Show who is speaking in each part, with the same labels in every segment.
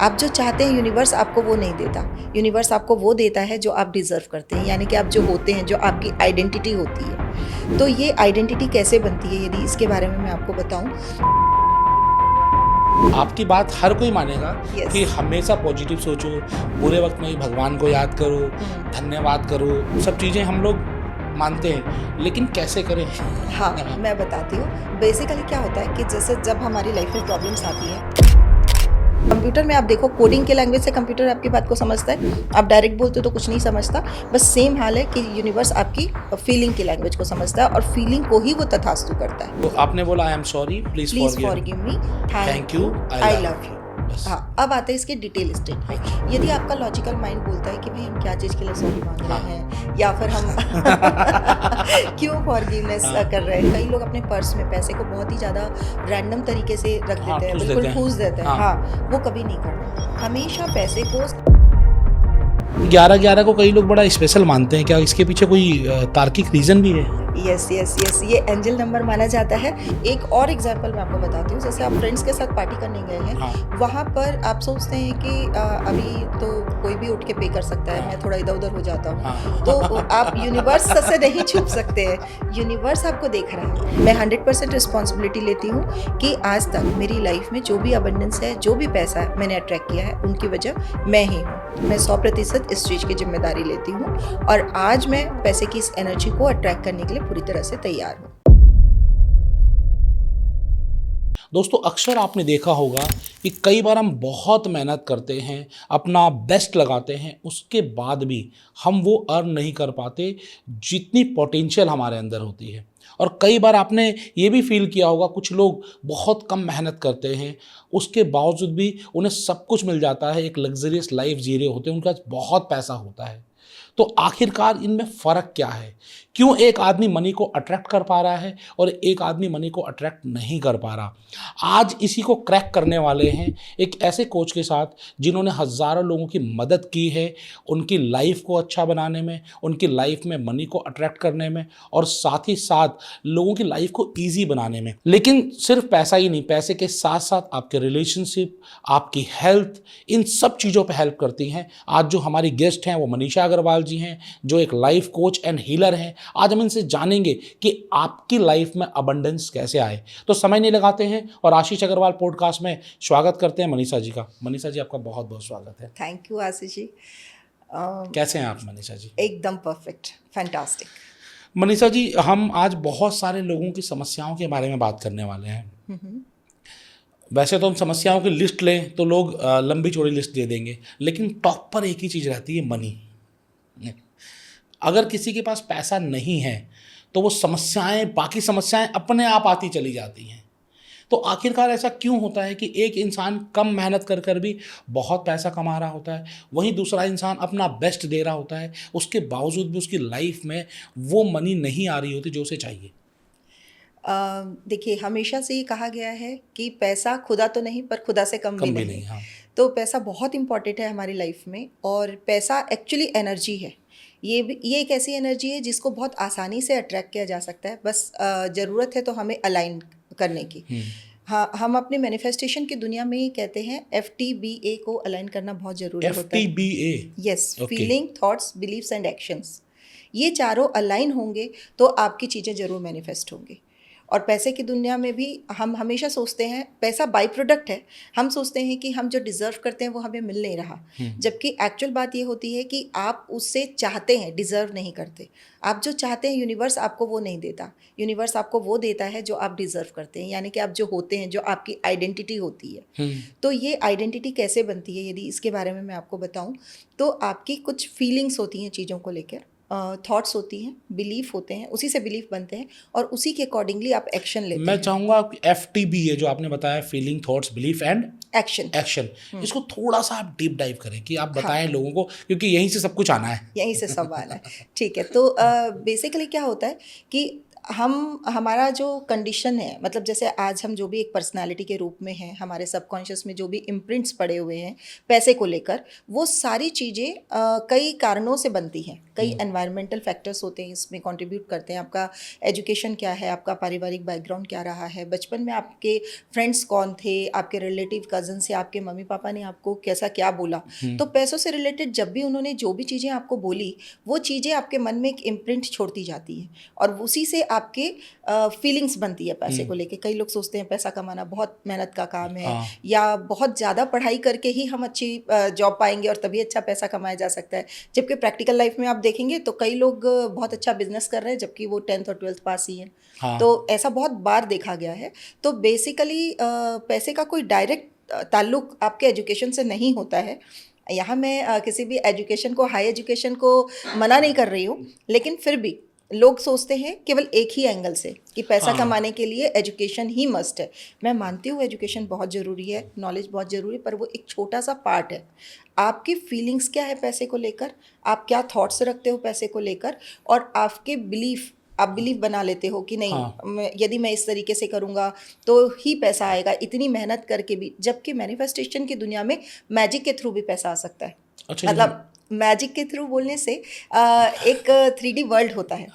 Speaker 1: आप जो चाहते हैं यूनिवर्स आपको वो नहीं देता। यूनिवर्स आपको वो देता है जो आप डिज़र्व करते हैं, यानी कि आप जो होते हैं, जो आपकी आइडेंटिटी होती है। तो ये आइडेंटिटी कैसे बनती है, यदि इसके बारे में मैं आपको बताऊं।
Speaker 2: आपकी बात हर कोई मानेगा
Speaker 1: Yes.
Speaker 2: कि हमेशा पॉजिटिव सोचो, बुरे वक्त में ही भगवान को याद करो, धन्यवाद करो, सब चीज़ें हम लोग मानते हैं, लेकिन कैसे करें?
Speaker 1: हाँ, मैं बताती हूँ। बेसिकली क्या होता है कि जैसे जब हमारी लाइफ में प्रॉब्लम्स आती है, कंप्यूटर में आप देखो, कोडिंग के लैंग्वेज से कंप्यूटर आपकी बात को समझता है। आप डायरेक्ट बोलते हो तो कुछ नहीं समझता। बस सेम हाल है कि यूनिवर्स आपकी फीलिंग की लैंग्वेज को समझता है और फीलिंग को ही वो तथास्तु करता है।
Speaker 2: तो आपने बोला I am sorry, please
Speaker 1: please
Speaker 2: forgive.
Speaker 1: Forgive me,
Speaker 2: Thank you,
Speaker 1: I
Speaker 2: I
Speaker 1: love you.
Speaker 2: बस।
Speaker 1: हाँ, अब आते हैं इसके डिटेल स्टेटमेंट। यदि आपका लॉजिकल माइंड बोलता है कि भाई हम क्या चीज़ के लिए सॉरी मांग रहे हैं, या फिर हम क्यों फॉरगिवनेस कर रहे हैं। कई लोग अपने पर्स में पैसे को बहुत ही ज़्यादा रैंडम तरीके से रख
Speaker 2: हाँ,
Speaker 1: देते हैं,
Speaker 2: ठूस
Speaker 1: बिल्कुल
Speaker 2: देते हैं।
Speaker 1: ठूस देते हैं।
Speaker 2: हाँ।
Speaker 1: हाँ, वो कभी नहीं करना। हमेशा पैसे को
Speaker 2: 11-11 को कई लोग बड़ा स्पेशल मानते हैं, क्या इसके पीछे कोई तार्किक रीजन भी है?
Speaker 1: यस, ये एंजल नंबर माना जाता है। एक और एग्जांपल मैं आपको बताती हूँ। जैसे आप फ्रेंड्स के साथ पार्टी करने गए हैं,
Speaker 2: हाँ।
Speaker 1: वहाँ पर आप सोचते हैं कि अभी तो कोई भी उठ के पे कर सकता है,
Speaker 2: हाँ।
Speaker 1: मैं थोड़ा इधर उधर हो जाता हूँ।
Speaker 2: हाँ।
Speaker 1: तो आप यूनिवर्स से नहीं छुप सकते हैं। यूनिवर्स आपको देख रहा है। मैं 100% रिस्पॉन्सिबिलिटी लेती हूँ कि आज तक मेरी लाइफ में जो भी अबंडेंस है, जो भी पैसा मैंने अट्रैक्ट किया है, उनकी वजह मैं ही हूँ। मैं 100% इस चीज़ की जिम्मेदारी लेती हूँ और आज मैं पैसे की इस एनर्जी को अट्रैक्ट करने के लिए पूरी तरह से तैयार हूँ।
Speaker 2: दोस्तों, अक्सर आपने देखा होगा कि कई बार हम बहुत मेहनत करते हैं, अपना बेस्ट लगाते हैं, उसके बाद भी हम वो अर्न नहीं कर पाते जितनी पोटेंशियल हमारे अंदर होती है। और कई बार आपने ये भी फील किया होगा, कुछ लोग बहुत कम मेहनत करते हैं, उसके बावजूद भी उन्हें सब कुछ मिल जाता है, एक लग्जरियस लाइफ जी रहे होते हैं, उनका बहुत पैसा होता है। तो आखिरकार इनमें फ़र्क क्या है? क्यों एक आदमी मनी को अट्रैक्ट कर पा रहा है और एक आदमी मनी को अट्रैक्ट नहीं कर पा रहा? आज इसी को क्रैक करने वाले हैं एक ऐसे कोच के साथ जिन्होंने हज़ारों लोगों की मदद की है, उनकी लाइफ को अच्छा बनाने में, उनकी लाइफ में मनी को अट्रैक्ट करने में और साथ ही साथ लोगों की लाइफ को ईज़ी बनाने में। लेकिन सिर्फ पैसा ही नहीं, पैसे के साथ-साथ आपके रिलेशनशिप, आपकी हेल्थ, इन सब चीज़ों पे हेल्प करती हैं। आज जो हमारी गेस्ट हैं वो मनीषा अग्रवाल जी हैं, जो एक लाइफ कोच एंड हीलर हैं। आज हम इनसे जानेंगे कि आपकी लाइफ में अबंडेंस कैसे आए। तो समय नहीं लगाते हैं और आशीष अग्रवाल पॉडकास्ट में स्वागत करते हैं मनीषा जी का। मनीषा जी, आपका बहुत बहुत स्वागत है।
Speaker 1: Thank you Ashish ji.
Speaker 2: कैसे हैं आप मनीषा जी?
Speaker 1: एकदम परफेक्ट, फैंटास्टिक।
Speaker 2: मनीषा जी, हम आज बहुत सारे लोगों की समस्याओं के बारे में बात करने वाले हैं। वैसे तो हम समस्याओं की लिस्ट लें तो लोग लंबी चौड़ी लिस्ट दे देंगे, लेकिन टॉप पर एक ही चीज़ रहती है, मनी। अगर किसी के पास पैसा नहीं है तो वो समस्याएं, बाकी समस्याएं अपने आप आती चली जाती हैं। तो आखिरकार ऐसा क्यों होता है कि एक इंसान कम मेहनत कर कर भी बहुत पैसा कमा रहा होता है, वहीं दूसरा इंसान अपना बेस्ट दे रहा होता है, उसके बावजूद भी उसकी लाइफ में वो मनी नहीं आ रही होती जो उसे चाहिए?
Speaker 1: देखिए, हमेशा से ये कहा गया है कि पैसा खुदा तो नहीं पर खुदा से कम भी नहीं।
Speaker 2: हाँ।
Speaker 1: तो पैसा बहुत इम्पॉर्टेंट है हमारी लाइफ में और पैसा एक्चुअली एनर्जी है। ये एक ऐसी एनर्जी है जिसको बहुत आसानी से अट्रैक्ट किया जा सकता है। बस ज़रूरत है तो हमें अलाइन करने की। हाँ, हम अपने मैनिफेस्टेशन की दुनिया में ही कहते हैं FTBA को अलाइन करना बहुत ज़रूरी होता है।
Speaker 2: FTBA?
Speaker 1: Yes,
Speaker 2: Okay.
Speaker 1: Feeling, thoughts, believes and actions. ये चारों अलाइन होंगे तो आपकी चीज़ें ज़रूर मैनिफेस्ट होंगी। और पैसे की दुनिया में भी हम हमेशा सोचते हैं पैसा बाई प्रोडक्ट है। हम सोचते हैं कि हम जो डिज़र्व करते हैं वो हमें मिल नहीं रहा, जबकि एक्चुअल बात ये होती है कि आप उससे चाहते हैं, डिज़र्व नहीं करते। आप जो चाहते हैं यूनिवर्स आपको वो नहीं देता। यूनिवर्स आपको वो देता है जो आप डिज़र्व करते हैं, यानी कि आप जो होते हैं, जो आपकी आइडेंटिटी होती है। तो ये आइडेंटिटी कैसे बनती है, यदि इसके बारे में मैं आपको बताऊं, तो आपकी कुछ फीलिंग्स होती हैं चीज़ों को लेकर, थॉट्स होती हैं, बिलीफ होते हैं, उसी से बिलीफ बनते हैं और उसी के अकॉर्डिंगली आप एक्शन लेते
Speaker 2: मैं
Speaker 1: हैं।
Speaker 2: चाहूँगा FTBA जो आपने बताया, feeling, thoughts, belief and
Speaker 1: action.
Speaker 2: इसको थोड़ा सा आप डीप डाइव करें कि आप बताएं लोगों को, क्योंकि यहीं से सब कुछ आना है।
Speaker 1: यहीं से सवाल है। ठीक है, तो बेसिकली क्या होता है कि हमारा जो कंडीशन है, मतलब जैसे आज हम जो भी एक पर्सनालिटी के रूप में हैं, हमारे सबकॉन्शियस में जो भी इम्प्रिंट्स पड़े हुए हैं पैसे को लेकर, वो सारी चीज़ें कई कारणों से बनती हैं। कई एनवायरमेंटल फैक्टर्स होते हैं, इसमें कंट्रीब्यूट करते हैं। आपका एजुकेशन क्या है, आपका पारिवारिक बैकग्राउंड क्या रहा है, बचपन में आपके फ्रेंड्स कौन थे, आपके रिलेटिव कजन्स या आपके मम्मी पापा ने आपको कैसा क्या बोला। तो पैसों से रिलेटेड जब भी उन्होंने जो भी चीज़ें आपको बोली, वो चीज़ें आपके मन में एक इम्प्रिंट छोड़ती जाती है और उसी से आपके फीलिंग्स बनती है पैसे को लेके। कई लोग सोचते हैं पैसा कमाना बहुत मेहनत का काम है, या बहुत ज़्यादा पढ़ाई करके ही हम अच्छी जॉब पाएंगे और तभी अच्छा पैसा कमाया जा सकता है। जबकि प्रैक्टिकल लाइफ में आप देखेंगे तो कई लोग बहुत अच्छा बिजनेस कर रहे हैं जबकि वो 10th और 12th पास ही हैं। तो ऐसा बहुत बार देखा गया है। तो बेसिकली पैसे का कोई डायरेक्ट ताल्लुक आपके एजुकेशन से नहीं होता है। यहाँ मैं किसी भी एजुकेशन को, हाई एजुकेशन को मना नहीं कर रही हूँ, लेकिन फिर भी लोग सोचते हैं केवल एक ही एंगल से कि पैसा कमाने के लिए एजुकेशन ही मस्ट है। मैं मानती हूँ एजुकेशन बहुत ज़रूरी है, नॉलेज बहुत ज़रूरी है, पर वो एक छोटा सा पार्ट है। आपकी फीलिंग्स क्या है पैसे को लेकर, आप क्या थॉट्स रखते हो पैसे को लेकर, और आपके बिलीफ, आप बिलीव बना लेते हो कि नहीं यदि मैं इस तरीके से करूँगा तो ही पैसा आएगा, इतनी मेहनत करके भी। जबकि मैनिफेस्टेशन की दुनिया में मैजिक के थ्रू भी पैसा आ सकता है।
Speaker 2: अच्छा,
Speaker 1: मतलब मैजिक के थ्रू बोलने से एक 3D वर्ल्ड होता है।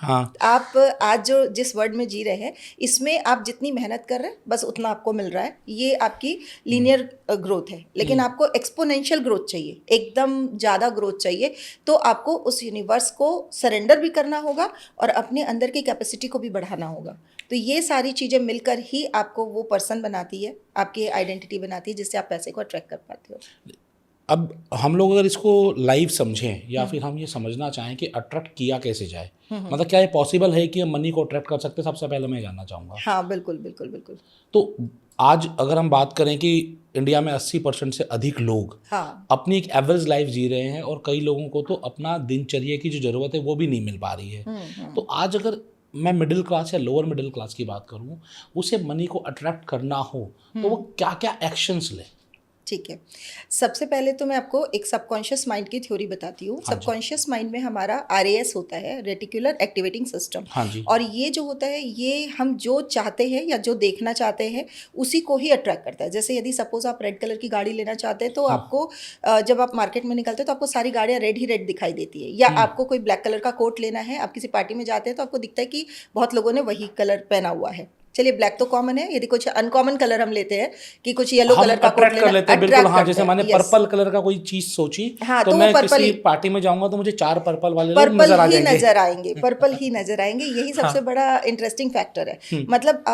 Speaker 1: आप आज जो जिस वर्ल्ड में जी रहे हैं, इसमें आप जितनी मेहनत कर रहे हैं बस उतना आपको मिल रहा है। ये आपकी लीनियर ग्रोथ है। लेकिन आपको एक्सपोनेंशियल ग्रोथ चाहिए, एकदम ज़्यादा ग्रोथ चाहिए, तो आपको उस यूनिवर्स को सरेंडर भी करना होगा और अपने अंदर की कैपेसिटी को भी बढ़ाना होगा। तो ये सारी चीज़ें मिलकर ही आपको वो पर्सन बनाती है, आपकी आइडेंटिटी बनाती है, जिससे आप पैसे को अट्रैक्ट कर पाते हो।
Speaker 2: अब हम लोग अगर इसको लाइव समझें या फिर हम ये समझना चाहें कि अट्रैक्ट किया कैसे जाए, मतलब क्या ये पॉसिबल है कि हम मनी को अट्रैक्ट कर सकते हैं, सबसे पहले मैं जानना चाहूँगा।
Speaker 1: हाँ, बिल्कुल बिल्कुल बिल्कुल।
Speaker 2: तो आज अगर हम बात करें कि इंडिया में 80% से अधिक लोग अपनी एक एवरेज लाइफ जी रहे हैं और कई लोगों को तो अपना दिनचर्या की जो ज़रूरत है वो भी नहीं मिल पा रही है। तो आज अगर मैं मिडिल क्लास या लोअर मिडिल क्लास की बात करूँ, उसे मनी को अट्रैक्ट करना हो तो वो क्या क्या एक्शंस ले?
Speaker 1: ठीक है, सबसे पहले तो मैं आपको एक सबकॉन्शियस माइंड की थ्योरी बताती हूँ। सबकॉन्शियस माइंड में हमारा RAS होता है, रेटिकुलर एक्टिवेटिंग सिस्टम। और ये जो होता है, ये हम जो चाहते हैं या जो देखना चाहते हैं उसी को ही अट्रैक्ट करता है। जैसे यदि सपोज आप रेड कलर की गाड़ी लेना चाहते हैं तो आपको जब आप मार्केट में निकलते हैं तो आपको सारी गाड़ियाँ रेड ही रेड दिखाई देती है। या आपको कोई ब्लैक कलर का कोट लेना है, आप किसी पार्टी में जाते हैं तो आपको दिखता है कि बहुत लोगों ने वही कलर पहना हुआ है। चलिए, ब्लैक तो कॉमन है, यदि कुछ अनकॉमन कलर हम लेते हैं कि कुछ येलो कलर का कोट
Speaker 2: कर लेते हैं, बिल्कुल। हाँ, जैसे मैंने पर्पल कलर का कोई चीज सोची, तो मैं किसी पार्टी में जाऊंगा तो मुझे 4 पर्पल वाले लोग नजर आ जाएंगे।
Speaker 1: पर्पल ही नजर आएंगे। यही सबसे बड़ा इंटरेस्टिंग फैक्टर है। मतलब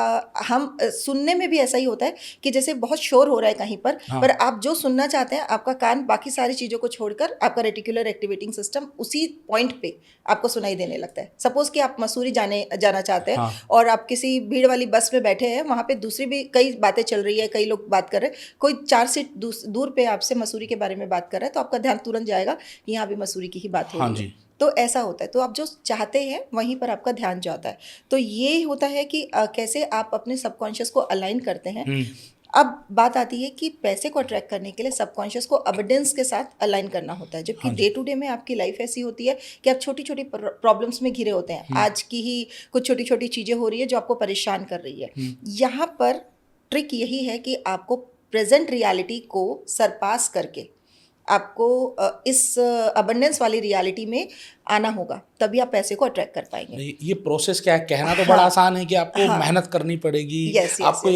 Speaker 1: हम सुनने में भी ऐसा ही होता है कि जैसे बहुत शोर हो रहा है कहीं पर आप जो सुनना चाहते हैं, आपका कान बाकी सारी चीजों को छोड़कर आपका रेटिकुलर एक्टिवेटिंग सिस्टम उसी पॉइंट पे आपको सुनाई देने लगता है। सपोज कि आप मसूरी जाना चाहते हैं और आप किसी भीड़ वाली बस में बैठे हैं, वहाँ पे दूसरी भी कई बातें चल रही है, कई लोग बात कर रहे हैं, कोई 4 सीट दूर पे आपसे मसूरी के बारे में बात कर रहा है, तो आपका ध्यान तुरंत जाएगा कि यहाँ भी मसूरी की ही बात हो रही है। तो ऐसा होता है। तो आप जो चाहते हैं वहीं पर आपका ध्यान जाता है। तो ये होता है कि कैसे आप अपने सबकॉन्शियस को अलाइन करते हैं। अब बात आती है कि पैसे को अट्रैक्ट करने के लिए सबकॉन्शियस को अबंडेंस के साथ अलाइन करना होता है। जबकि डे टू डे में आपकी लाइफ ऐसी होती है कि आप छोटी छोटी प्रॉब्लम्स में घिरे होते हैं। आज की ही कुछ छोटी छोटी चीज़ें हो रही है जो आपको परेशान कर रही है। यहाँ पर ट्रिक यही है कि आपको प्रेजेंट रियलिटी को सरपास करके आपको इस अबंडेंस वाली रियलिटी में आना होगा, तभी आप पैसे को अट्रैक्ट कर पाएंगे।
Speaker 2: ये प्रोसेस क्या है? कहना तो बड़ा आसान है कि आपको मेहनत करनी पड़ेगी, आपको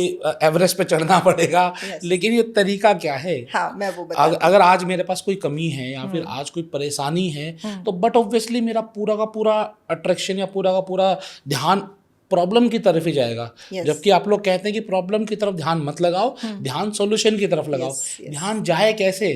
Speaker 2: एवरेस्ट पे चढ़ना पड़ेगा, लेकिन ये तरीका क्या है?
Speaker 1: मैं वो बता
Speaker 2: अगर आज मेरे पास कोई कमी है या फिर आज कोई परेशानी है, तो बट ऑब्वियसली मेरा पूरा का पूरा अट्रैक्शन या पूरा का पूरा ध्यान प्रॉब्लम की तरफ ही जाएगा। जबकि आप लोग कहते हैं कि प्रॉब्लम की तरफ ध्यान मत लगाओ, ध्यान सॉल्यूशन की तरफ लगाओ। ध्यान जाए कैसे?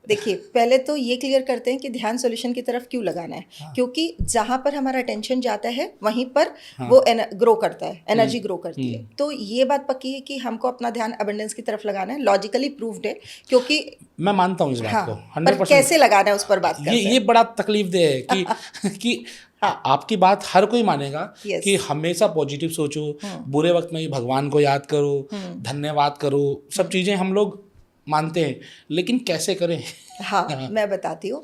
Speaker 1: देखिए, पहले तो ये क्लियर करते हैं कि ध्यान सॉल्यूशन की तरफ क्यों लगाना है। क्योंकि जहाँ पर हमारा अटेंशन जाता है वहीं पर वो ग्रो करता है, एनर्जी ग्रो करती है। तो ये बात पक्की है कि हमको अपना ध्यान अबंडेंस की तरफ लगाना है, लॉजिकली प्रूव्ड है। क्योंकि मैं
Speaker 2: मानता हूँ इस बात को
Speaker 1: 100%। पर कैसे लगाना है उस पर बात करते हैं।
Speaker 2: ये बड़ा तकलीफदेह है कि आपकी बात हर कोई मानेगा कि हमेशा पॉजिटिव सोचो, बुरे वक्त में भगवान को याद करो, धन्यवाद करो, सब चीज़ें हम लोग मानते हैं, लेकिन कैसे करें?
Speaker 1: हाँ, मैं बताती हूँ।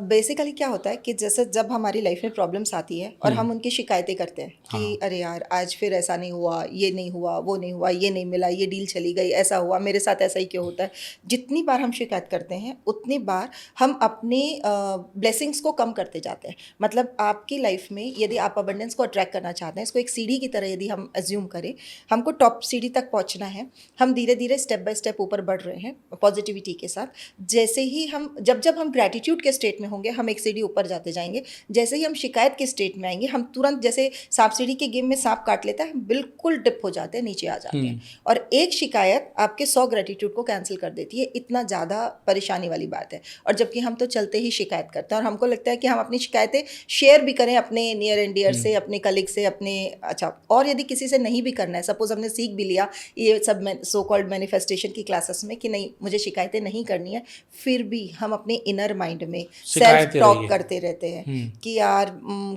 Speaker 1: बेसिकली क्या होता है कि जैसे जब हमारी लाइफ में प्रॉब्लम्स आती है और हम उनकी शिकायतें करते हैं कि
Speaker 2: हाँ।
Speaker 1: अरे यार आज फिर ऐसा नहीं हुआ, ये नहीं हुआ, वो नहीं हुआ, ये नहीं मिला, ये डील चली गई, ऐसा हुआ, मेरे साथ ऐसा ही क्यों होता है। जितनी बार हम शिकायत करते हैं उतनी बार हम अपनी ब्लेसिंग्स को कम करते जाते हैं। मतलब आपकी लाइफ में यदि आप अबंडेंस को अट्रैक्ट करना चाहते हैं, इसको एक सीढ़ी की तरह यदि हम एज्यूम करें, हमको टॉप सीढ़ी तक पहुंचना है, हम धीरे धीरे स्टेप बाय स्टेप ऊपर बढ़ रहे हैं पॉजिटिविटी के साथ। जैसे ही हम जब जब हम ग्रैटिट्यूड के स्टेट में होंगे हम एक सीढ़ी ऊपर जाते जाएंगे। जैसे ही हम शिकायत के स्टेट में आएंगे हम तुरंत, जैसे सांप सीढ़ी के गेम में सांप काट लेता है, हम बिल्कुल डिप हो जाते हैं, नीचे आ जाते हैं। और एक शिकायत आपके 100 ग्रैटिट्यूड को कैंसिल कर देती है। इतना ज़्यादा परेशानी वाली बात है। और जबकि हम तो चलते ही शिकायत करते हैं और हमको लगता है कि हम अपनी शिकायतें शेयर भी करें अपने नियर एंड डियर से, अपने कलीग से, अपने अच्छा। और यदि किसी से नहीं भी करना है, सपोज हमने सीख भी लिया ये सब सो कॉल्ड मैनिफेस्टेशन की क्लासेस में कि नहीं मुझे शिकायतें नहीं करनी है, फिर भी हम अपने इनर माइंड में सेल्फ टॉक करते रहते हैं कि यार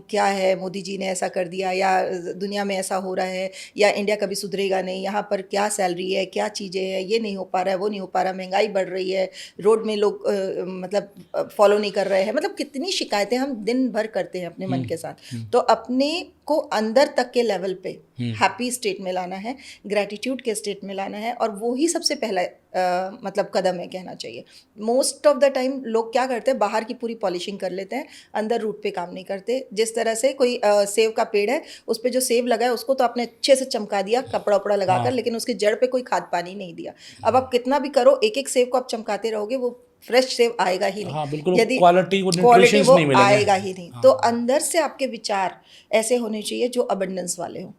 Speaker 1: क्या है, मोदी जी ने ऐसा कर दिया, या दुनिया में ऐसा हो रहा है, या इंडिया कभी सुधरेगा नहीं, यहाँ पर क्या सैलरी है, क्या चीज़ें हैं, ये नहीं हो पा रहा है, वो नहीं हो पा रहा, महंगाई बढ़ रही है, रोड में लोग मतलब फॉलो नहीं कर रहे हैं। मतलब कितनी शिकायतें हम दिन भर करते हैं अपने मन के साथ। तो अपने को अंदर तक के लेवल पे हैप्पी स्टेट में लाना है, ग्रैटिट्यूड के स्टेट में लाना है, और वो ही सबसे पहला मतलब कदम है कहना चाहिए। मोस्ट ऑफ द टाइम लोग क्या करते हैं, बाहर की पूरी पॉलिशिंग कर लेते हैं, अंदर रूट पे काम नहीं करते। जिस तरह से कोई सेब का पेड़ है, उस पे जो सेब लगा है उसको तो आपने अच्छे से चमका दिया कपड़ा उपड़ा लगाकर, लेकिन उसकी जड़ पे कोई खाद पानी नहीं दिया। अब आप कितना भी करो, एक एक सेब को आप चमकाते रहोगे, वो फ्रेश सेब आएगा ही नहीं।
Speaker 2: हाँ, बिल्कुल,
Speaker 1: यदि
Speaker 2: क्वालिटी
Speaker 1: वो
Speaker 2: नहीं मिलेंगे,
Speaker 1: आएगा ही नहीं। तो अंदर से आपके विचार ऐसे होने चाहिए जो अबंडेंस वाले हों।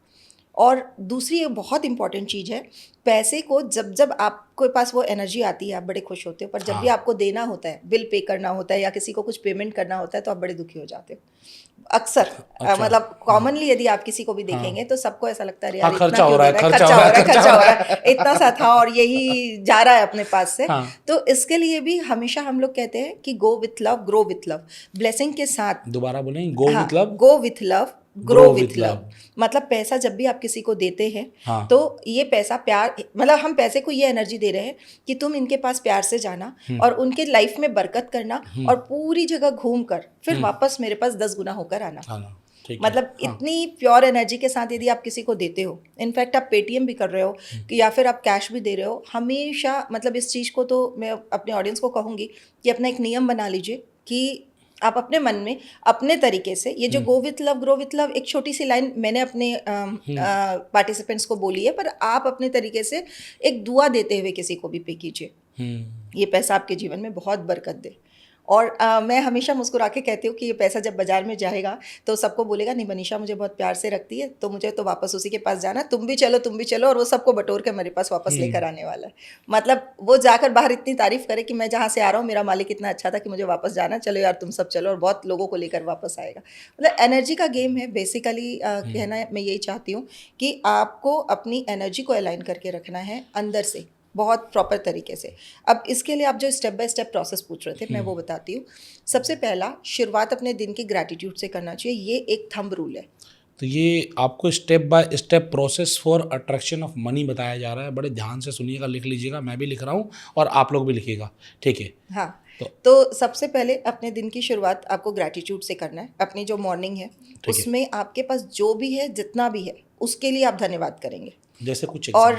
Speaker 1: और दूसरी एक बहुत इंपॉर्टेंट चीज़ है, पैसे को जब जब आपके पास वो एनर्जी आती है आप बड़े खुश होते हो, पर जब भी आपको देना होता है, बिल पे करना होता है या किसी को कुछ पेमेंट करना होता है, तो आप बड़े दुखी हो जाते हो अक्सर। मतलब कॉमनली यदि आप किसी को भी देखेंगे तो सबको ऐसा लगता है यार इतना क्यों दे रहा है, खर्चा हो रहा है, इतना सा था और यही जा रहा है अपने पास से। तो इसके लिए भी हमेशा हम लोग कहते हैं कि go with love, grow with love. Blessing के साथ
Speaker 2: दोबारा बोलें, go with love,
Speaker 1: go with love, grow with love. मतलब पैसा जब भी आप किसी को देते हैं तो ये पैसा प्यार, मतलब हम पैसे को ये एनर्जी दे रहे हैं कि तुम इनके पास प्यार से जाना और उनके लाइफ में बरकत करना और पूरी जगह घूम कर फिर वापस मेरे पास 10 गुना होकर आना। मतलब इतनी प्योर एनर्जी के साथ यदि आप किसी को देते हो, इनफैक्ट आप पेटीएम भी कर रहे हो कि या फिर आप कैश भी दे रहे हो, हमेशा मतलब इस चीज़ को तो मैं अपने ऑडियंस को कहूँगी कि अपना एक नियम बना लीजिए कि आप अपने मन में अपने तरीके से ये जो go with love, grow with love, एक छोटी सी लाइन मैंने अपने पार्टिसिपेंट्स को बोली है, पर आप अपने तरीके से एक दुआ देते हुए किसी को भी पे कीजिए, ये पैसा आपके जीवन में बहुत बरकत दे। और मैं हमेशा मुस्कुरा के कहती हूँ कि ये पैसा जब बाजार में जाएगा तो सबको बोलेगा नहीं मनीषा मुझे बहुत प्यार से रखती है, तो मुझे तो वापस उसी के पास जाना, तुम भी चलो, और वो सबको बटोर के मेरे पास वापस लेकर आने वाला है। मतलब वो जाकर बाहर इतनी तारीफ करे कि मैं जहाँ से आ रहा हूँ मेरा मालिक इतना अच्छा था कि मुझे वापस जाना, चलो यार तुम सब चलो, और बहुत लोगों को लेकर वापस आएगा। मतलब एनर्जी का गेम है बेसिकली। कहना मैं यही चाहती हूँ कि आपको अपनी एनर्जी को अलाइन करके रखना है अंदर से बहुत प्रॉपर तरीके से। अब इसके लिए आप जो स्टेप बाय स्टेप प्रोसेस पूछ रहे थे मैं वो बताती हूँ। सबसे पहला, शुरुआत अपने दिन की ग्रैटिट्यूड से करना चाहिए, ये एक थंब रूल है।
Speaker 2: तो ये आपको step by step process for attraction of money बताया जा रहा है, बड़े ध्यान से सुनिएगा, लिख लीजिएगा, मैं भी लिख रहा हूँ और आप लोग भी लिखिएगा, ठीक है?
Speaker 1: हाँ, तो सबसे पहले अपने दिन की शुरुआत आपको ग्रैटिट्यूड से करना है। अपनी जो मॉर्निंग है उसमें आपके पास जो भी है, जितना भी है, उसके लिए आप धन्यवाद करेंगे।
Speaker 2: जैसे कुछ
Speaker 1: और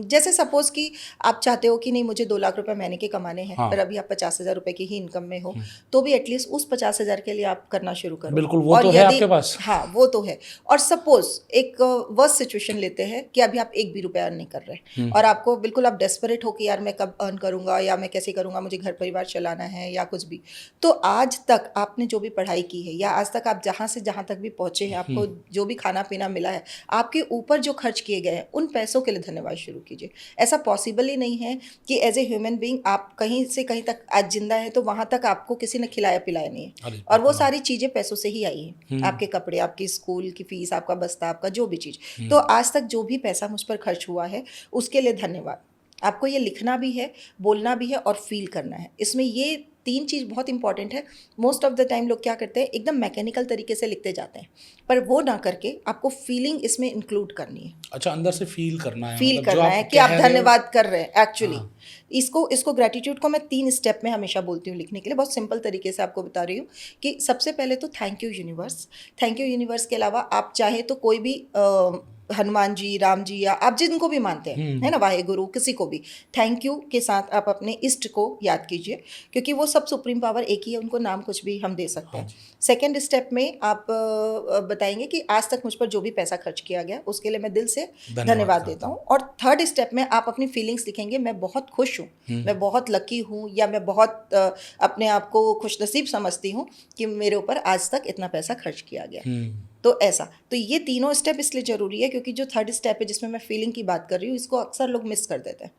Speaker 1: जैसे सपोज कि आप चाहते हो कि नहीं मुझे 2 लाख रुपए महीने के कमाने हैं, पर अभी आप 50,000 रुपए की ही इनकम में हो, तो भी एटलीस्ट उस 50,000 के लिए आप करना शुरू करो।
Speaker 2: बिल्कुल, वो तो है आपके पास।
Speaker 1: हाँ, वो तो है। और सपोज एक वर्स्ट सिचुएशन लेते हैं कि अभी आप एक भी रुपया अर्न नहीं कर रहे और आपको बिल्कुल आप डेस्परेट हो कि यार मैं कब अर्न करूंगा या मैं कैसे करूंगा, मुझे घर परिवार चलाना है या कुछ भी। तो आज तक आपने जो भी पढ़ाई की है या आज तक आप जहाँ से जहाँ तक भी पहुंचे हैं, आपको जो भी खाना पीना मिला है, आपके ऊपर जो खर्च किए गए हैं उन पैसों के लिए धन्यवाद शुरू कीजिए। ऐसा पॉसिबल ही नहीं है कि एज ए ह्यूमन बीइंग आप कहीं से कहीं तक आज जिंदा है तो वहां तक आपको किसी ने खिलाया पिलाया नहीं है, और वो सारी चीजें पैसों से ही आई हैं। आपके कपड़े, आपकी स्कूल की फीस, आपका बस्ता, आपका जो भी चीज। तो आज तक जो भी पैसा मुझ पर खर्च हुआ है उसके लिए धन्यवाद। आपको ये लिखना भी है, बोलना भी है और फील करना है। इसमें ये 3 चीज़ बहुत इंपॉर्टेंट है। मोस्ट ऑफ द टाइम लोग क्या करते हैं, एकदम मैकेनिकल तरीके से लिखते जाते हैं, पर वो ना करके आपको फीलिंग इसमें इंक्लूड करनी है।
Speaker 2: अच्छा, अंदर से फील करना है,
Speaker 1: फील
Speaker 2: मतलब जो
Speaker 1: करना
Speaker 2: आप
Speaker 1: है कि
Speaker 2: कह
Speaker 1: आप
Speaker 2: रहे हो।
Speaker 1: धन्यवाद कर रहे हैं एक्चुअली।
Speaker 2: हाँ।
Speaker 1: इसको ग्रेटिट्यूड को मैं 3 स्टेप में हमेशा बोलती हूँ लिखने के लिए। बहुत सिंपल तरीके से आपको बता रही हूँ कि सबसे पहले तो thank you universe. Thank you universe के अलावा आप चाहे तो कोई भी हनुमान जी, राम जी, या आप जिनको भी मानते हैं, है ना, वाहे गुरु, किसी को भी थैंक यू के साथ आप अपने इष्ट को याद कीजिए, क्योंकि वो सब सुप्रीम पावर एक ही है, उनको नाम कुछ भी हम दे सकते हैं। सेकेंड स्टेप में आप बताएंगे कि आज तक मुझ पर जो भी पैसा खर्च किया गया उसके लिए मैं दिल से धन्यवाद देता हूँ। और थर्ड स्टेप में आप अपनी फीलिंग्स लिखेंगे, मैं बहुत खुश हूँ, मैं बहुत लकी हूँ, या मैं बहुत अपने आप को खुशनसीब समझती हूँ कि मेरे ऊपर आज तक इतना पैसा खर्च किया गया। तो ऐसा, तो ये तीनों स्टेप इसलिए ज़रूरी है क्योंकि जो थर्ड स्टेप है जिसमें मैं फीलिंग की बात कर रही हूँ, इसको अक्सर लोग मिस कर देते हैं।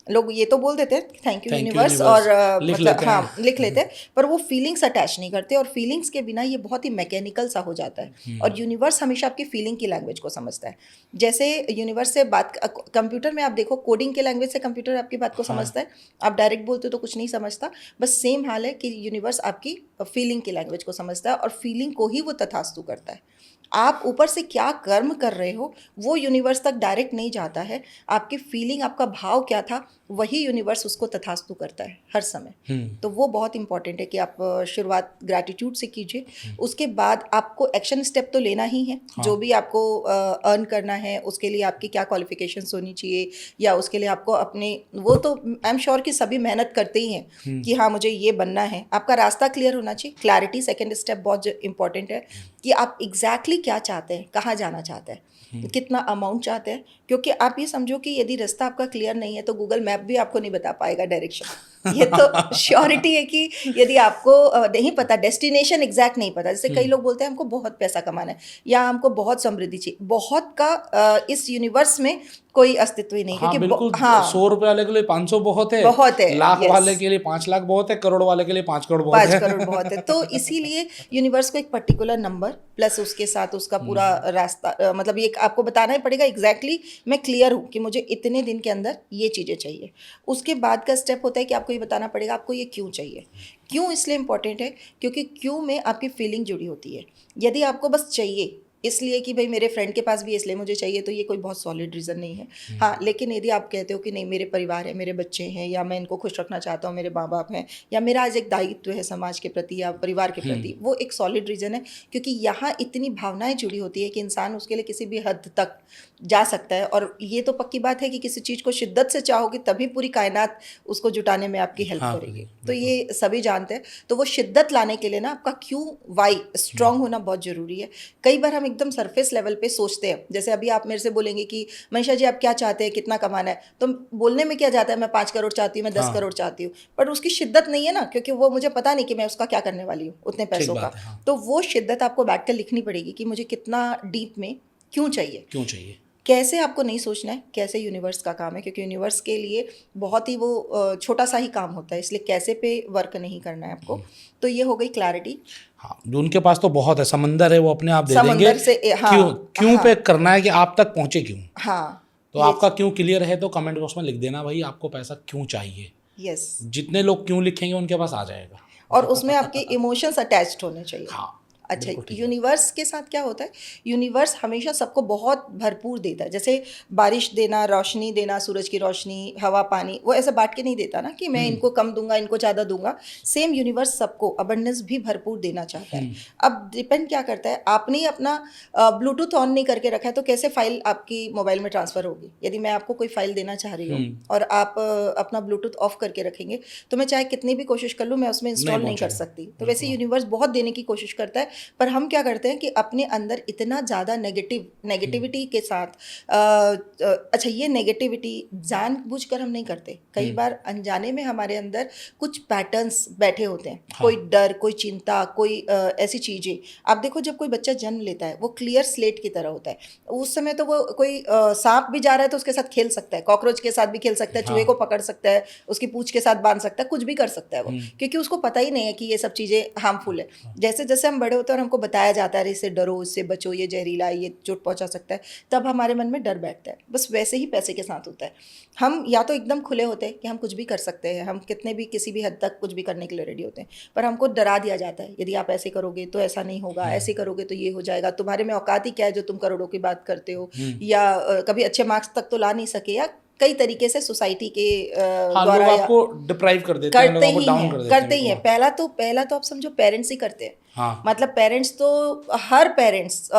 Speaker 1: लोग ये तो बोल देते हैं थैंक यू यूनिवर्स और मतलब हाँ लिख लेते हैं, पर वो फीलिंग्स अटैच नहीं करते, और फीलिंग्स के बिना ये बहुत ही मैकेनिकल सा हो जाता है। और यूनिवर्स हमेशा आपकी फीलिंग की लैंग्वेज को समझता है। जैसे यूनिवर्स से बात, कंप्यूटर में आप देखो कोडिंग के लैंग्वेज से कंप्यूटर आपकी बात को समझता है, आप डायरेक्ट बोलते हो तो कुछ नहीं समझता। बस सेम हाल है कि यूनिवर्स आपकी फीलिंग की लैंग्वेज को समझता है, और फीलिंग को ही वो तथास्तु करता है। आप ऊपर से क्या कर्म कर रहे हो वो यूनिवर्स तक डायरेक्ट नहीं जाता है, आपकी फीलिंग, आपका भाव क्या था, वही यूनिवर्स उसको तथास्तु करता है हर समय। तो वो बहुत इंपॉर्टेंट है कि आप शुरुआत ग्रैटिट्यूड से कीजिए। उसके बाद आपको एक्शन स्टेप तो लेना ही है। जो भी आपको अर्न करना है उसके लिए आपकी क्या क्वालिफिकेशंस होनी चाहिए, या उसके लिए आपको अपने, वो तो आई एम श्योर कि सभी मेहनत करते ही हैं कि हाँ मुझे ये बनना है। आपका रास्ता क्लियर होना चाहिए, क्लैरिटी सेकेंड स्टेप बहुत इंपॉर्टेंट है कि आप एग्जैक्टली क्या चाहते हैं, कहाँ जाना चाहते हैं, कितना अमाउंट चाहते हैं। क्योंकि आप ये समझो कि यदि रास्ता आपका क्लियर नहीं है तो गूगल मैप भी आपको नहीं बता पाएगा डायरेक्शन। ये तो श्योरिटी है कि यदि आपको नहीं पता, डेस्टिनेशन एग्जैक्ट नहीं पता, जैसे कई लोग बोलते हैं हमको बहुत पैसा कमाना है या हमको बहुत समृद्धि चाहिए, बहुत का इस यूनिवर्स में कोई अस्तित्व ही नहीं।
Speaker 2: हाँ,
Speaker 1: क्योंकि
Speaker 2: बिल्कुल,
Speaker 1: हाँ
Speaker 2: 100 रुपए वाले के लिए 500 बहुत है,
Speaker 1: बहुत है,
Speaker 2: लाख
Speaker 1: yes.
Speaker 2: वाले के लिए 5 लाख बहुत है, करोड़ वाले के लिए 5 करोड़ बहुत
Speaker 1: 5
Speaker 2: है।
Speaker 1: करोड़ बहुत है। तो इसीलिए यूनिवर्स को एक पर्टिकुलर नंबर प्लस उसके साथ उसका पूरा रास्ता मतलब ये आपको बताना ही पड़ेगा एग्जैक्टली मैं क्लियर हूँ कि मुझे इतने दिन के अंदर ये चीज़ें चाहिए। उसके बाद का स्टेप होता है कि आपको ये बताना पड़ेगा आपको ये क्यों चाहिए। क्यों इसलिए इम्पॉर्टेंट है क्योंकि क्यों में आपकी फीलिंग जुड़ी होती है। यदि आपको बस चाहिए इसलिए कि भाई मेरे फ्रेंड के पास भी इसलिए मुझे चाहिए, तो ये कोई बहुत सॉलिड रीज़न नहीं है। हाँ, लेकिन यदि आप कहते हो कि नहीं मेरे परिवार है, मेरे बच्चे हैं, या मैं इनको खुश रखना चाहता हूँ, मेरे माँ बाप हैं, या मेरा आज एक दायित्व है समाज के प्रति या परिवार के प्रति, वो एक सॉलिड रीज़न है। क्योंकि यहाँ इतनी भावनाएं जुड़ी होती है कि इंसान उसके लिए किसी भी हद तक जा सकता है। और ये तो पक्की बात है कि किसी चीज़ को शिद्दत से चाहोगे तभी पूरी कायनात उसको जुटाने में आपकी हेल्प करेगी। तो ये सभी जानते हैं। तो वो शिद्दत लाने के लिए ना आपका क्यों वाई स्ट्रांग होना बहुत ज़रूरी है। कई बार हम एकदम सरफेस लेवल पे सोचते हैं, जैसे अभी आप मेरे से बोलेंगे कि मनीषा जी आप क्या चाहते हैं, कितना कमाना है, तो बोलने में क्या जाता है मैं 5 करोड़ चाहती हूँ, मैं 10 करोड़ चाहती हूँ, पर उसकी शिद्दत नहीं है ना, क्योंकि वो मुझे पता नहीं कि मैं उसका क्या करने वाली हूँ उतने पैसों का। तो वो शिद्दत आपको बैठ कर लिखनी पड़ेगी कि मुझे कितना डीप में क्यों चाहिए। कैसे आपको नहीं सोचना है, कैसे यूनिवर्स का काम है, क्योंकि यूनिवर्स के लिए बहुत ही वो छोटा सा ही काम होता है, इसलिए कैसे पे वर्क नहीं करना है आपको। तो ये हो गई क्लैरिटी।
Speaker 2: हाँ, जो उनके पास तो बहुत है, समंदर है, वो अपने आप दे देंगे
Speaker 1: समंदर से
Speaker 2: क्यों पे करना है कि आप तक पहुंचे क्यों।
Speaker 1: हाँ,
Speaker 2: तो आपका क्यों क्लियर है तो कमेंट बॉक्स में लिख देना भाई आपको पैसा क्यों चाहिए।
Speaker 1: यस,
Speaker 2: जितने लोग क्यों लिखेंगे उनके पास आ जाएगा।
Speaker 1: और उसमें आपके इमोशंस अटैच्ड होने चाहिए।
Speaker 2: हाँ,
Speaker 1: अच्छा, यूनिवर्स के साथ क्या होता है, यूनिवर्स हमेशा सबको बहुत भरपूर देता है। जैसे बारिश देना, रोशनी देना, सूरज की रोशनी, हवा, पानी, वो ऐसे बांट के नहीं देता ना कि मैं इनको कम दूंगा इनको ज़्यादा दूंगा। सेम यूनिवर्स सबको अबंडेंस भी भरपूर देना चाहता है। अब डिपेंड क्या करता है, आपने ही अपना ब्लूटूथ ऑन नहीं करके रखा है तो कैसे फाइल आपकी मोबाइल में ट्रांसफ़र होगी। यदि मैं आपको कोई फाइल देना चाह रही हूँ और आप अपना ब्लूटूथ ऑफ करके रखेंगे तो मैं चाहे कितनी भी कोशिश कर लूँ मैं उसमें इंस्टॉल नहीं कर सकती। तो वैसे यूनिवर्स बहुत देने की कोशिश करता है, पर हम क्या करते हैं कि अपने अंदर इतना ज़्यादा नेगेटिविटी के साथ अच्छा ये नेगेटिविटी जानबूझकर हम नहीं करते, कई बार अनजाने में हमारे अंदर कुछ पैटर्न्स बैठे होते हैं। कोई डर, कोई चिंता, कोई ऐसी चीज़ें। आप देखो जब कोई बच्चा जन्म लेता है वो क्लियर स्लेट की तरह होता है। उस समय तो वो कोई सांप भी जा रहा है तो उसके साथ खेल सकता है, कॉकरोच के साथ भी खेल सकता है, चूहे को पकड़ सकता है, उसकी पूंछ के साथ बांध सकता है, कुछ भी कर सकता है वो, क्योंकि उसको पता ही नहीं है कि ये सब चीज़ें हार्मफुल है। जैसे जैसे हम बड़े होते होते हैं और हमको बताया जाता है अरे इससे डरो, इससे बचो, ये जहरीला है, ये चोट पहुंचा सकता है, तब हमारे मन में डर बैठता है। बस वैसे ही पैसे के साथ होता है। हम या तो एकदम खुले होते हैं कि हम कुछ भी कर सकते हैं, हम कितने भी किसी भी हद तक कुछ भी करने के लिए रेडी होते हैं, पर हमको डरा दिया जाता है यदि आप ऐसे करोगे तो ऐसा नहीं होगा, ऐसे करोगे तो ये हो जाएगा, तुम्हारे में औकात ही क्या है जो तुम करोड़ों की बात करते हो, या कभी अच्छे मार्क्स तक तो ला नहीं सके, या कई तरीके से सोसाइटी के
Speaker 2: हाँ, लोग
Speaker 1: द्वारा
Speaker 2: आपको डिप्राइव कर देते हैं, लोग आपको डाउन कर देते हैं,
Speaker 1: करते ही हैं। पहला तो आप समझो पेरेंट्स ही करते हैं।
Speaker 2: हाँ,
Speaker 1: मतलब पेरेंट्स तो हर पेरेंट्स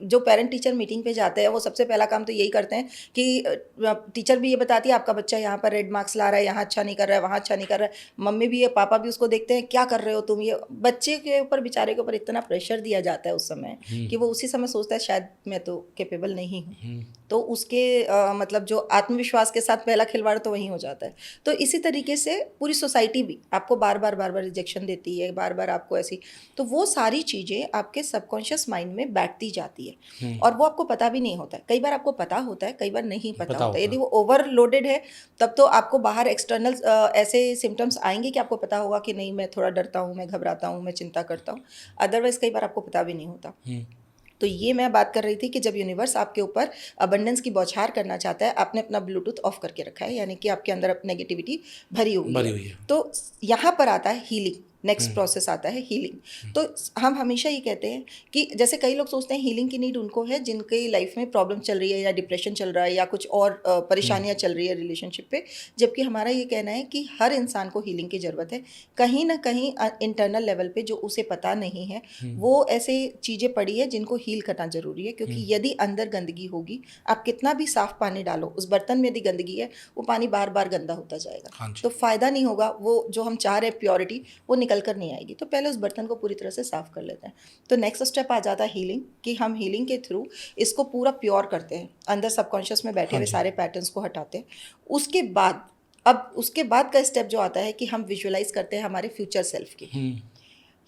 Speaker 1: जो पेरेंट टीचर मीटिंग पे जाते हैं वो सबसे पहला काम तो यही करते हैं कि टीचर भी ये बताती है आपका बच्चा यहाँ पर रेड मार्क्स ला रहा है, यहाँ अच्छा नहीं कर रहा है, वहाँ अच्छा नहीं कर रहा है। मम्मी भी है, पापा भी उसको देखते हैं, क्या कर रहे हो तुम। ये बच्चे के ऊपर, बेचारे के ऊपर इतना प्रेशर दिया जाता है उस समय कि वो उसी समय सोचता है शायद मैं तो कैपेबल नहीं हूँ। तो उसके मतलब जो आत्मविश्वास के साथ पहला खिलवाड़ तो वहीं हो जाता है। तो इसी तरीके से पूरी सोसाइटी भी आपको बार बार रिजेक्शन देती है, बार बार आपको ऐसी, तो वो सारी चीज़ें आपके सबकॉन्शियस माइंड में बैठती जाती है और वो आपको पता भी नहीं होता है। कई बार आपको पता होता है, कई बार नहीं पता होता है। यदि वो ओवरलोडेड है तब तो आपको बाहर एक्सटर्नल ऐसे सिम्टम्स आएंगे कि आपको पता होगा कि नहीं मैं थोड़ा डरता हूँ, मैं घबराता हूँ, मैं चिंता करता हूँ। अदरवाइज कई बार आपको पता भी नहीं होता। तो ये मैं बात कर रही थी कि जब यूनिवर्स आपके ऊपर अबंडेंस की बौछार करना चाहता है, आपने अपना ब्लूटूथ ऑफ करके रखा है, यानी कि आपके अंदर नेगेटिविटी भरी हुई है। तो यहाँ पर आता है हीलिंग। नेक्स्ट प्रोसेस आता है हीलिंग। तो हम हमेशा ये कहते हैं कि जैसे कई लोग सोचते हैं हीलिंग की नीड उनको है जिनके लाइफ में प्रॉब्लम चल रही है, या डिप्रेशन चल रहा है, या कुछ और परेशानियां चल रही है रिलेशनशिप पे, जबकि हमारा ये कहना है कि हर इंसान को हीलिंग की ज़रूरत है। कहीं ना कहीं इंटरनल लेवल पे जो उसे पता नहीं है, वो ऐसे चीज़ें पड़ी है जिनको हील करना ज़रूरी है। क्योंकि यदि अंदर गंदगी होगी, आप कितना भी साफ पानी डालो, उस बर्तन में यदि गंदगी है, वो पानी बार बार गंदा होता जाएगा, तो फ़ायदा नहीं होगा। वो जो हम चाह रहे हैं प्योरिटी, वो निकल कर नहीं आएगी। तो पहले उस बर्तन को पूरी तरह से साफ कर लेते हैं। तो नेक्स्ट स्टेप आ जाता है हीलिंग, कि हम हीलिंग के थ्रू इसको पूरा प्योर करते हैं, अंदर सबकॉन्शियस में बैठे हुए सारे पैटर्न्स को हटाते हैं। उसके बाद का स्टेप जो आता है कि हम विजुअलाइज करते हैं हमारे फ्यूचर सेल्फ की।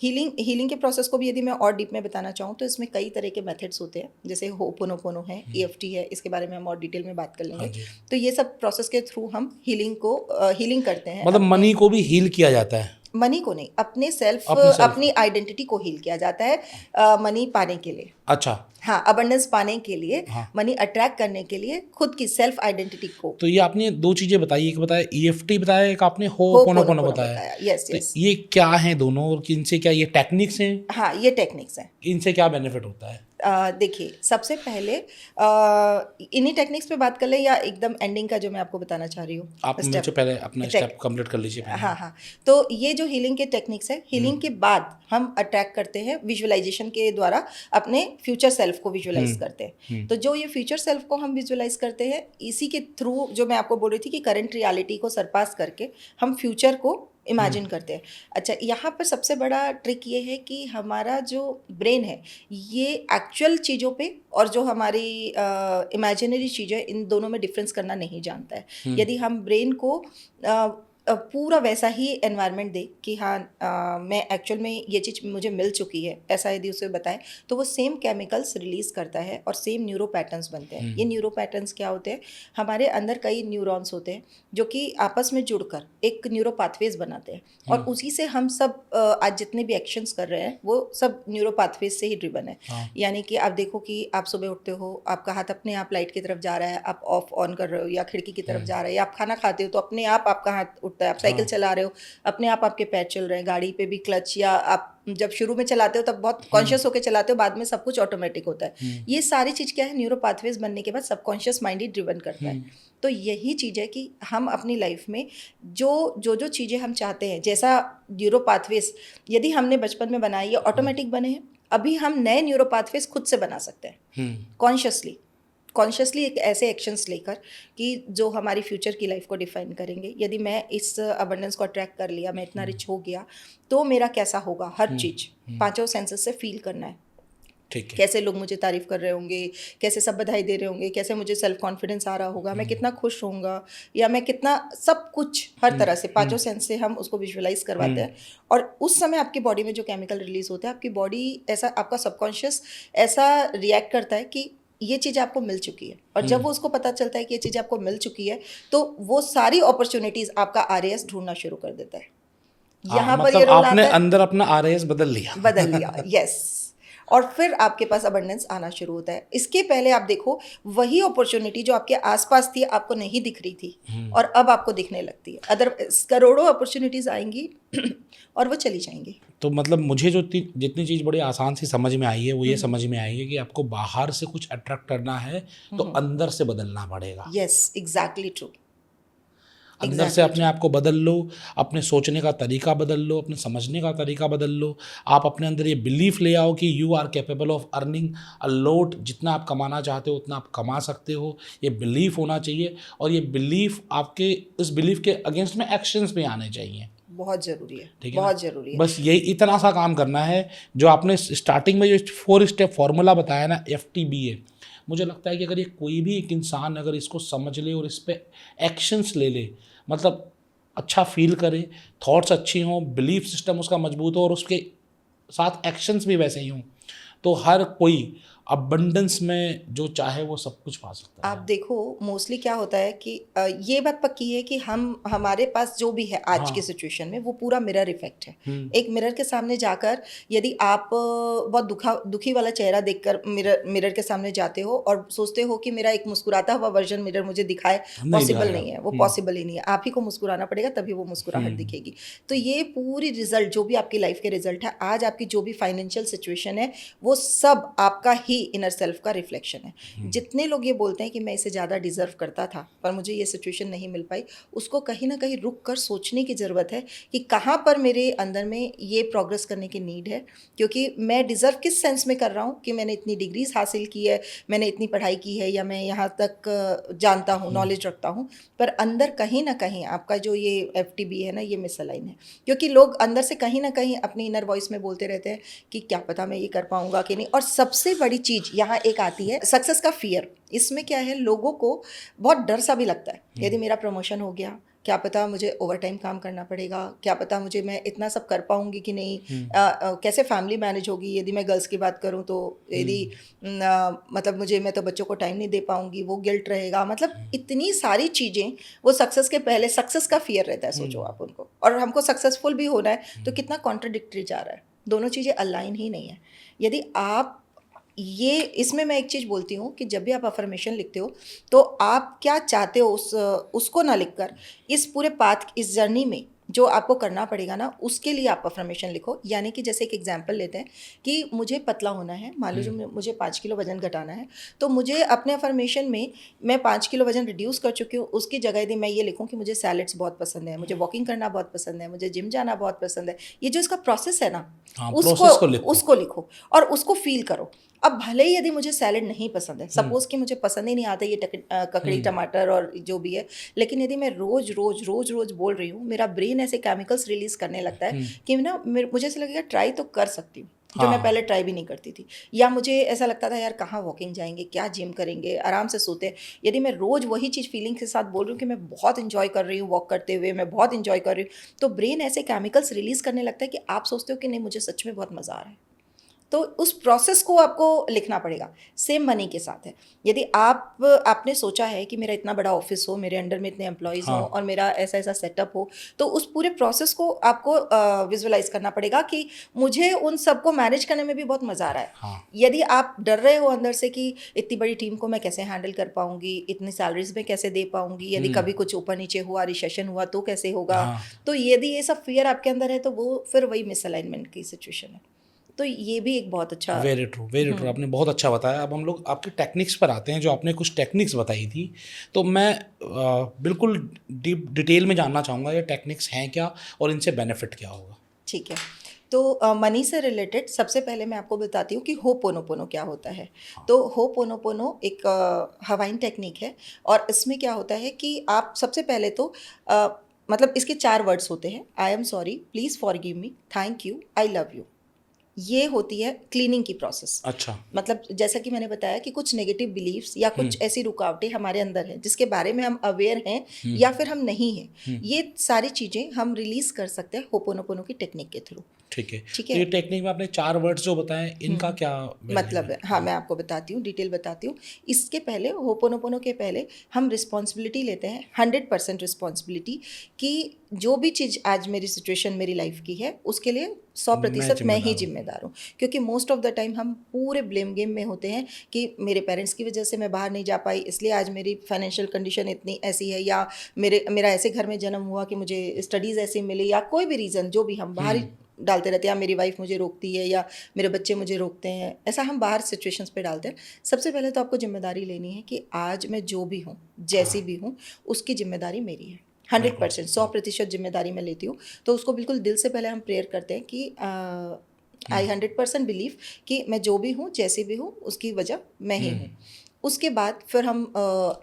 Speaker 1: हीलिंग के प्रोसेस को भी यदि मैं और डीप में बताना चाहूँ तो इसमें कई तरह के मेथड्स होते हैं, जैसे होपोनोपोनो है, EFT है, इसके बारे में हम और डिटेल में बात कर लेंगे। तो ये सब प्रोसेस के थ्रू हम हीलिंग करते हैं।
Speaker 2: मतलब मनी को भी हील किया जाता है?
Speaker 1: मनी को नहीं, अपनी आइडेंटिटी को हील किया जाता है मनी पाने के लिए।
Speaker 2: अच्छा,
Speaker 1: हाँ, अबंडेंस पाने के लिए, मनी अट्रैक्ट करने के लिए, खुद की सेल्फ आइडेंटिटी को।
Speaker 2: तो ये आपने दो चीजें बताई, एक बताया EFT बताया, एक आपने होपोनोपोनो बताया।
Speaker 1: यस।
Speaker 2: तो ये क्या है दोनों, और इनसे क्या ये टेक्निक्स हैं?
Speaker 1: हाँ, ये टेक्निक्स हैं।
Speaker 2: इनसे क्या बेनिफिट होता है?
Speaker 1: देखिए, सबसे पहले इन्हीं टेक्निक्स पे बात कर ले, या एकदम एंडिंग का जो मैं आपको बताना चाह रही हूँ?
Speaker 2: आप मुझे पहले अपना स्टेप कंप्लीट कर लीजिए।
Speaker 1: हाँ। तो ये जो हीलिंग के टेक्निक्स है, हीलिंग के बाद हम अट्रैक्ट करते हैं विजुअलाइजेशन के द्वारा, अपने फ्यूचर सेल्फ को विजुअलाइज करते हैं। तो जो ये फ्यूचर सेल्फ को हम विजुअलाइज करते हैं, इसी के थ्रू जो मैं आपको बोल रही थी कि करंट रियलिटी को सरपास करके हम फ्यूचर को इमेजिन करते हैं। अच्छा, यहाँ पर सबसे बड़ा ट्रिक ये है कि हमारा जो ब्रेन है, ये एक्चुअल चीज़ों पे और जो हमारी इमेजिनरी चीज़ें, इन दोनों में डिफरेंस करना नहीं जानता है। यदि हम ब्रेन को पूरा वैसा ही एनवायरनमेंट दे कि हाँ मैं एक्चुअल में ये चीज़ मुझे मिल चुकी है, ऐसा यदि उसे बताएं, तो वो सेम केमिकल्स रिलीज़ करता है और सेम न्यूरो पैटर्न्स बनते हैं। ये न्यूरो पैटर्न्स क्या होते हैं? हमारे अंदर कई न्यूरॉन्स होते हैं जो कि आपस में जुड़कर एक न्यूरो पाथवेज बनाते हैं, और उसी से हम सब आज जितने भी एक्शंस कर रहे हैं वो सब न्यूरो पाथवेज से ही ड्रिवन है। यानी कि आप देखो कि आप सुबह उठते हो, आपका हाथ अपने आप लाइट की तरफ जा रहा है, आप ऑफ ऑन कर रहे हो, या खिड़की की तरफ जा रहा है, या आप खाना खाते हो तो अपने आप आपका हाथ उठता है, आप साइकिल चला रहे हो, अपने आप आपके पैर चल रहे हैं, गाड़ी पे भी क्लच, या आप जब शुरू में चलाते हो तब बहुत कॉन्शियस होकर चलाते हो, बाद में सब कुछ ऑटोमेटिक होता है। ये सारी चीज़ क्या है? न्यूरो पाथवेज बनने के बाद सबकॉन्शियस माइंड ही ड्रिवन करता है। तो यही चीज़ है कि हम अपनी लाइफ में जो चीज़ें हम चाहते हैं, जैसा न्यूरो पाथवेज यदि हमने बचपन में बनाए, ये ऑटोमेटिक बने हैं, अभी हम नए न्यूरो पाथवेज खुद से बना सकते हैं कॉन्शियसली एक ऐसे एक्शंस लेकर कि जो हमारी फ्यूचर की लाइफ को डिफाइन करेंगे। यदि मैं इस अबंडेंस को अट्रैक्ट कर लिया, मैं इतना रिच हो गया, तो मेरा कैसा होगा? हर चीज़ पांचों सेंसेस से फील करना है।
Speaker 2: ठीक है।
Speaker 1: कैसे लोग मुझे तारीफ कर रहे होंगे, कैसे सब बधाई दे रहे होंगे, कैसे मुझे सेल्फ कॉन्फिडेंस आ रहा होगा, मैं कितना खुश होऊंगा, या मैं कितना, सब कुछ हर तरह से पांचों सेंस से हम उसको विजुअलाइज करवाते हैं। और उस समय आपकी बॉडी में जो केमिकल रिलीज होता है, आपकी बॉडी ऐसा, आपका सबकॉन्शियस ऐसा रिएक्ट करता है कि ये चीज़ आपको मिल चुकी है। और जब वो उसको पता चलता है कि ये चीज़ आपको मिल चुकी है, तो वो सारी अपॉर्चुनिटीज़ आपका RAS ढूंढना शुरू कर देता है। यहाँ पर
Speaker 2: मतलब
Speaker 1: ये रोल
Speaker 2: आपने
Speaker 1: आता है,
Speaker 2: अंदर अपना RAS बदल लिया।
Speaker 1: बदल लिया, यस। और फिर आपके पास अबंडेंस आना शुरू होता है। इसके पहले आप देखो, वही अपॉर्चुनिटी जो आपके आसपास थी आपको नहीं दिख रही थी, और अब आपको दिखने लगती है। अदर करोड़ों अपॉर्चुनिटीज आएंगी और वो चली जाएंगी।
Speaker 2: तो मतलब मुझे जो जितनी चीज़ बड़ी आसान सी समझ में आई है वो ये समझ में आई है कि आपको बाहर से कुछ अट्रैक्ट करना है तो अंदर से बदलना पड़ेगा।
Speaker 1: Yes, exactly true.
Speaker 2: अंदर से अपने आप को बदल लो, अपने सोचने का तरीका बदल लो, अपने समझने का तरीका बदल लो। आप अपने अंदर ये बिलीफ ले आओ कि you are capable of earning a lot, जितना आप कमाना चाहते हो उतना आप कमा सकते हो। ये बिलीफ होना चाहिए, और ये बिलीफ आपके, इस बिलीफ के अगेंस्ट में एक्शंस भी आने चाहिए।
Speaker 1: बहुत ज़रूरी है,
Speaker 2: ठीक है ना?
Speaker 1: बहुत ज़रूरी है।
Speaker 2: बस यही इतना सा काम करना है जो आपने स्टार्टिंग में जो 4 स्टेप फॉर्मूला बताया ना, FTBA, मुझे लगता है कि अगर ये कोई भी एक इंसान अगर इसको समझ ले और इस पे एक्शंस ले ले, मतलब अच्छा फील करे, थॉट्स अच्छी हों, बिलीफ सिस्टम उसका मजबूत हो और उसके साथ एक्शंस भी वैसे ही हों, तो हर कोई अबंडेंस में जो चाहे वो सब कुछ पा सकता
Speaker 1: आप
Speaker 2: है।
Speaker 1: देखो, मोस्टली क्या होता है कि ये बात पक्की है कि हमारे पास जो भी है आज की सिचुएशन में, वो पूरा मिरर इफेक्ट है। एक मिरर के सामने जाकर यदि आप बहुत दुखी वाला चेहरा देखकर मिरर के सामने जाते हो और सोचते हो कि मेरा एक मुस्कुराता हुआ वर्जन मिरर मुझे दिखाए, पॉसिबल नहीं है, वो पॉसिबल ही नहीं है। आप ही को मुस्कुराना पड़ेगा, तभी वो मुस्कुराहट दिखेगी। तो ये पूरी रिजल्ट जो भी आपकी लाइफ के रिजल्ट है, आज आपकी जो भी फाइनेंशियल सिचुएशन है, वो सब आपका ही इनर सेल्फ का रिफ्लेक्शन है। जितने लोग ये बोलते हैं कि मैं इसे ज़्यादा डिजर्व करता था पर मुझे ये सिचुएशन नहीं मिल पाई, उसको कहीं ना कहीं रुक कर सोचने की ज़रूरत है कि कहाँ पर मेरे अंदर में ये प्रोग्रेस करने की नीड है। क्योंकि मैं डिज़र्व किस सेंस में कर रहा हूँ कि मैंने इतनी डिग्रीज हासिल की है, मैंने इतनी पढ़ाई की है, या मैं यहाँ तक जानता हूँ, नॉलेज रखता हूँ, पर अंदर कहीं ना कहीं आपका जो ये FTB है ना, ये मिसअलाइन है। क्योंकि लोग अंदर से कहीं ना कहीं अपनी इनर वॉइस में बोलते रहते हैं कि क्या पता मैं ये कर पाऊंगा कि नहीं। और सबसे बड़ी चीज़ यहाँ एक आती है, सक्सेस का फियर। इसमें क्या है, लोगों को बहुत डर सा भी लगता है, यदि मेरा प्रमोशन हो गया, क्या पता मुझे ओवर टाइम काम करना पड़ेगा, क्या पता मुझे मैं इतना सब कर पाऊंगी कि नहीं, कैसे फैमिली मैनेज होगी। यदि मैं गर्ल्स की बात करूं तो यदि मतलब मैं तो बच्चों को टाइम नहीं दे पाऊंगी, वो गिल्ट रहेगा। मतलब इतनी सारी चीज़ें वो सक्सेस के पहले, सक्सेस का फियर रहता है, सोचो आप उनको। और हमको सक्सेसफुल भी होना है, तो कितना कॉन्ट्रडिक्टरी जा रहा है, दोनों चीज़ें अलाइन ही नहीं है। यदि आप ये, इसमें मैं एक चीज़ बोलती हूँ कि जब भी आप अफर्मेशन लिखते हो तो आप क्या चाहते हो उसको ना लिखकर, इस पूरे पाथ, इस जर्नी में जो आपको करना पड़ेगा ना, उसके लिए आप अफर्मेशन लिखो। यानी कि जैसे एक एग्जांपल लेते हैं कि मुझे पतला होना है, मान लो जो मुझे 5 किलो वजन घटाना है, तो मुझे अपने अफर्मेशन में मैं 5 किलो वजन रिड्यूस कर चुकी हूँ, उसकी जगह यदि मैं ये लिखूँ कि मुझे सैलेड्स बहुत पसंद है, मुझे वॉकिंग करना बहुत पसंद है, मुझे जिम जाना बहुत पसंद है, ये जो इसका प्रोसेस है ना,
Speaker 2: प्रोसेस को लिखो,
Speaker 1: उसको लिखो और उसको फील करो। अब भले ही यदि मुझे सैलेड नहीं पसंद है, सपोज कि मुझे पसंद ही नहीं आता ये ककड़ी टमाटर और जो भी है, लेकिन यदि मैं रोज रोज रोज रोज बोल रही हूँ, मेरा ब्रेन ऐसे केमिकल्स रिलीज करने लगता है कि ना मुझे ऐसा लगेगा ट्राई तो कर सकती हूँ, जो मैं पहले ट्राई भी नहीं करती थी। या मुझे ऐसा लगता था यार कहाँ वॉकिंग जाएंगे, क्या जिम करेंगे, आराम से सोते हैं। यदि मैं रोज़ वही चीज़ फीलिंग के साथ बोल रही हूँ कि मैं बहुत इंजॉय कर रही हूँ वॉक करते हुए, मैं बहुत इंजॉय कर रही हूँ, तो ब्रेन ऐसे केमिकल्स रिलीज करने लगता है कि आप सोचते हो कि नहीं मुझे सच में बहुत मज़ा आ रहा है। तो उस प्रोसेस को आपको लिखना पड़ेगा। सेम मनी के साथ है, यदि आपने सोचा है कि मेरा इतना बड़ा ऑफिस हो, मेरे अंडर में इतने एम्प्लॉयज़ हों और मेरा ऐसा ऐसा सेटअप हो, तो उस पूरे प्रोसेस को आपको विजुअलाइज करना पड़ेगा कि मुझे उन सबको मैनेज करने में भी बहुत मज़ा आ रहा है। यदि आप डर रहे हो अंदर से कि इतनी बड़ी टीम को मैं कैसे हैंडल कर पाऊंगी, इतनी सैलरीज में कैसे दे पाऊंगी, यदि कभी कुछ ऊपर नीचे हुआ, रिसेशन हुआ तो कैसे होगा, तो यदि ये सब फियर आपके अंदर है तो वो फिर वही मिसअलाइनमेंट की सिचुएशन है। तो ये भी एक बहुत अच्छा,
Speaker 2: वेरी ट्रू, वेरी ट्रू, आपने बहुत अच्छा बताया। अब हम लोग आपकी टेक्निक्स पर आते हैं, जो आपने कुछ टेक्निक्स बताई थी, तो मैं बिल्कुल डीप डिटेल में जानना चाहूँगा ये टेक्निक्स हैं क्या और इनसे बेनिफिट क्या होगा।
Speaker 1: ठीक है। तो मनी से रिलेटेड सबसे पहले मैं आपको बताती हूँ कि होपोनोपोनो क्या होता है। तो होपोनोपोनो एक हवाइन टेक्निक है, और इसमें क्या होता है कि आप सबसे पहले तो मतलब इसके 4 वर्ड्स होते हैं, I am sorry, please forgive me, thank you, I love you. ये होती है क्लीनिंग की प्रोसेस।
Speaker 2: अच्छा,
Speaker 1: मतलब जैसा कि मैंने बताया कि कुछ नेगेटिव बिलीफ्स या कुछ ऐसी रुकावटें हमारे अंदर हैं जिसके बारे में हम अवेयर हैं या फिर हम नहीं हैं, ये सारी चीज़ें हम रिलीज कर सकते हैं होपोनोपोनो की टेक्निक के थ्रू।
Speaker 2: ठीक है।
Speaker 1: ठीक
Speaker 2: तो
Speaker 1: है,
Speaker 2: ये टेक्निक में आपने 4 वर्ड्स जो बताए, इनका क्या
Speaker 1: मतलब है, हाँ मैं आपको बताती हूँ, डिटेल बताती हूँ। इसके पहले, होपोनोपोनो के पहले हम रिस्पॉन्सिबिलिटी लेते हैं, 100% रिस्पॉन्सिबिलिटी, कि जो भी चीज़ आज मेरी सिचुएशन मेरी लाइफ की है उसके लिए 100% मैं ही जिम्मेदार हूँ, क्योंकि मोस्ट ऑफ द टाइम हम पूरे ब्लेम गेम में होते हैं कि मेरे पेरेंट्स की वजह से मैं बाहर नहीं जा पाई, इसलिए आज मेरी फाइनेंशियल कंडीशन इतनी ऐसी है, या मेरा ऐसे घर में जन्म हुआ कि मुझे स्टडीज़ ऐसी मिली, या कोई भी रीज़न जो भी हम बाहर ही डालते रहते हैं, या मेरी वाइफ मुझे रोकती है, या मेरे बच्चे मुझे रोकते हैं, ऐसा हम बाहर सिचुएशंस पे डालते हैं। सबसे पहले तो आपको जिम्मेदारी लेनी है कि आज मैं जो भी हूँ, जैसी भी हूँ, उसकी जिम्मेदारी मेरी है। 100%, 100% जिम्मेदारी मैं लेती हूँ। तो उसको बिल्कुल दिल से पहले हम प्रेयर करते हैं कि आई 100% बिलीव कि मैं जो भी हूँ, जैसे भी हूँ, उसकी वजह मैं ही हूँ। उसके बाद फिर हम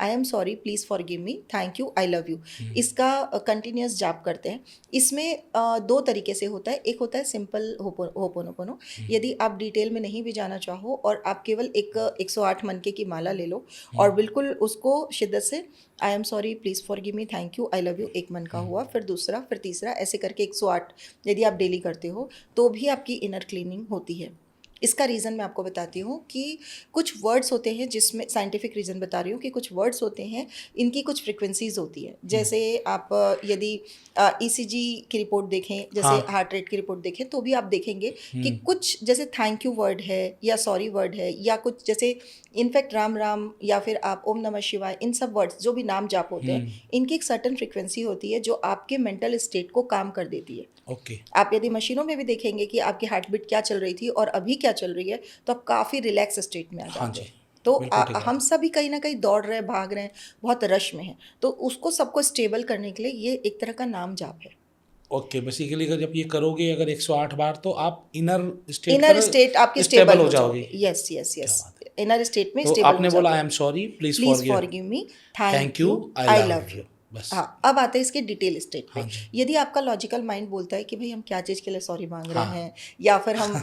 Speaker 1: I am sorry, please forgive me, thank you, I love you, इसका कंटिन्यूस जाप करते हैं। इसमें दो तरीके से होता है। एक होता है सिंपल होपोनोपोनो। यदि आप डिटेल में नहीं भी जाना चाहो और आप केवल एक 108 मनके की माला ले लो और बिल्कुल उसको शिद्दत से I am sorry, please forgive me, thank you, I love you, एक मन का हुआ, फिर दूसरा, फिर तीसरा, ऐसे करके 108 यदि आप डेली करते हो तो भी आपकी इनर क्लीनिंग होती है। इसका रीज़न मैं आपको बताती हूँ कि कुछ वर्ड्स होते हैं, जिसमें साइंटिफिक रीज़न बता रही हूँ कि कुछ वर्ड्स होते हैं, इनकी कुछ फ्रिक्वेंसीज होती है। जैसे आप यदि ईसीजी की रिपोर्ट देखें, जैसे हार्ट रेट की रिपोर्ट देखें, तो भी आप देखेंगे कि कुछ जैसे थैंक यू वर्ड है या सॉरी वर्ड है, या कुछ जैसे इनफैक्ट राम राम या फिर आप ओम नमः शिवाय, इन सब वर्ड्स जो भी नाम जाप होते हैं, इनकी एक सर्टन फ्रिक्वेंसी होती है जो आपके मेंटल स्टेट को काम कर देती है।
Speaker 2: ओके।
Speaker 1: आप यदि मशीनों में भी देखेंगे कि आपकी हार्ट बीट क्या चल रही थी और अभी क्या चल रही है, तो आप काफ़ी रिलैक्स स्टेट में आ जाओगे। तो हम सभी कहीं ना कहीं दौड़ रहे हैं, भाग रहे हैं, बहुत रश में हैं, तो उसको सबको स्टेबल करने के लिए ये एक तरह का नाम जाप है।
Speaker 2: ओके, बेसिकली अगर जब ये करोगे अगर 108 बार, तो आप इनर स्टेट
Speaker 1: आपकी स्टेबल हो जाओगे। Yes yes yes, inner state में
Speaker 2: तो
Speaker 1: स्टेबल
Speaker 2: आपने
Speaker 1: हो
Speaker 2: बोला
Speaker 1: जाओगे।
Speaker 2: I am sorry, please
Speaker 1: forgive me, thank you, I love you.
Speaker 2: बस।
Speaker 1: हाँ, अब आते हैं इसके डिटेल स्टेट पे।
Speaker 2: हाँ जी।
Speaker 1: यदि आपका लॉजिकल माइंड बोलता है कि भाई हम क्या चीज़ के लिए सॉरी मांग रहे हैं, या फिर हम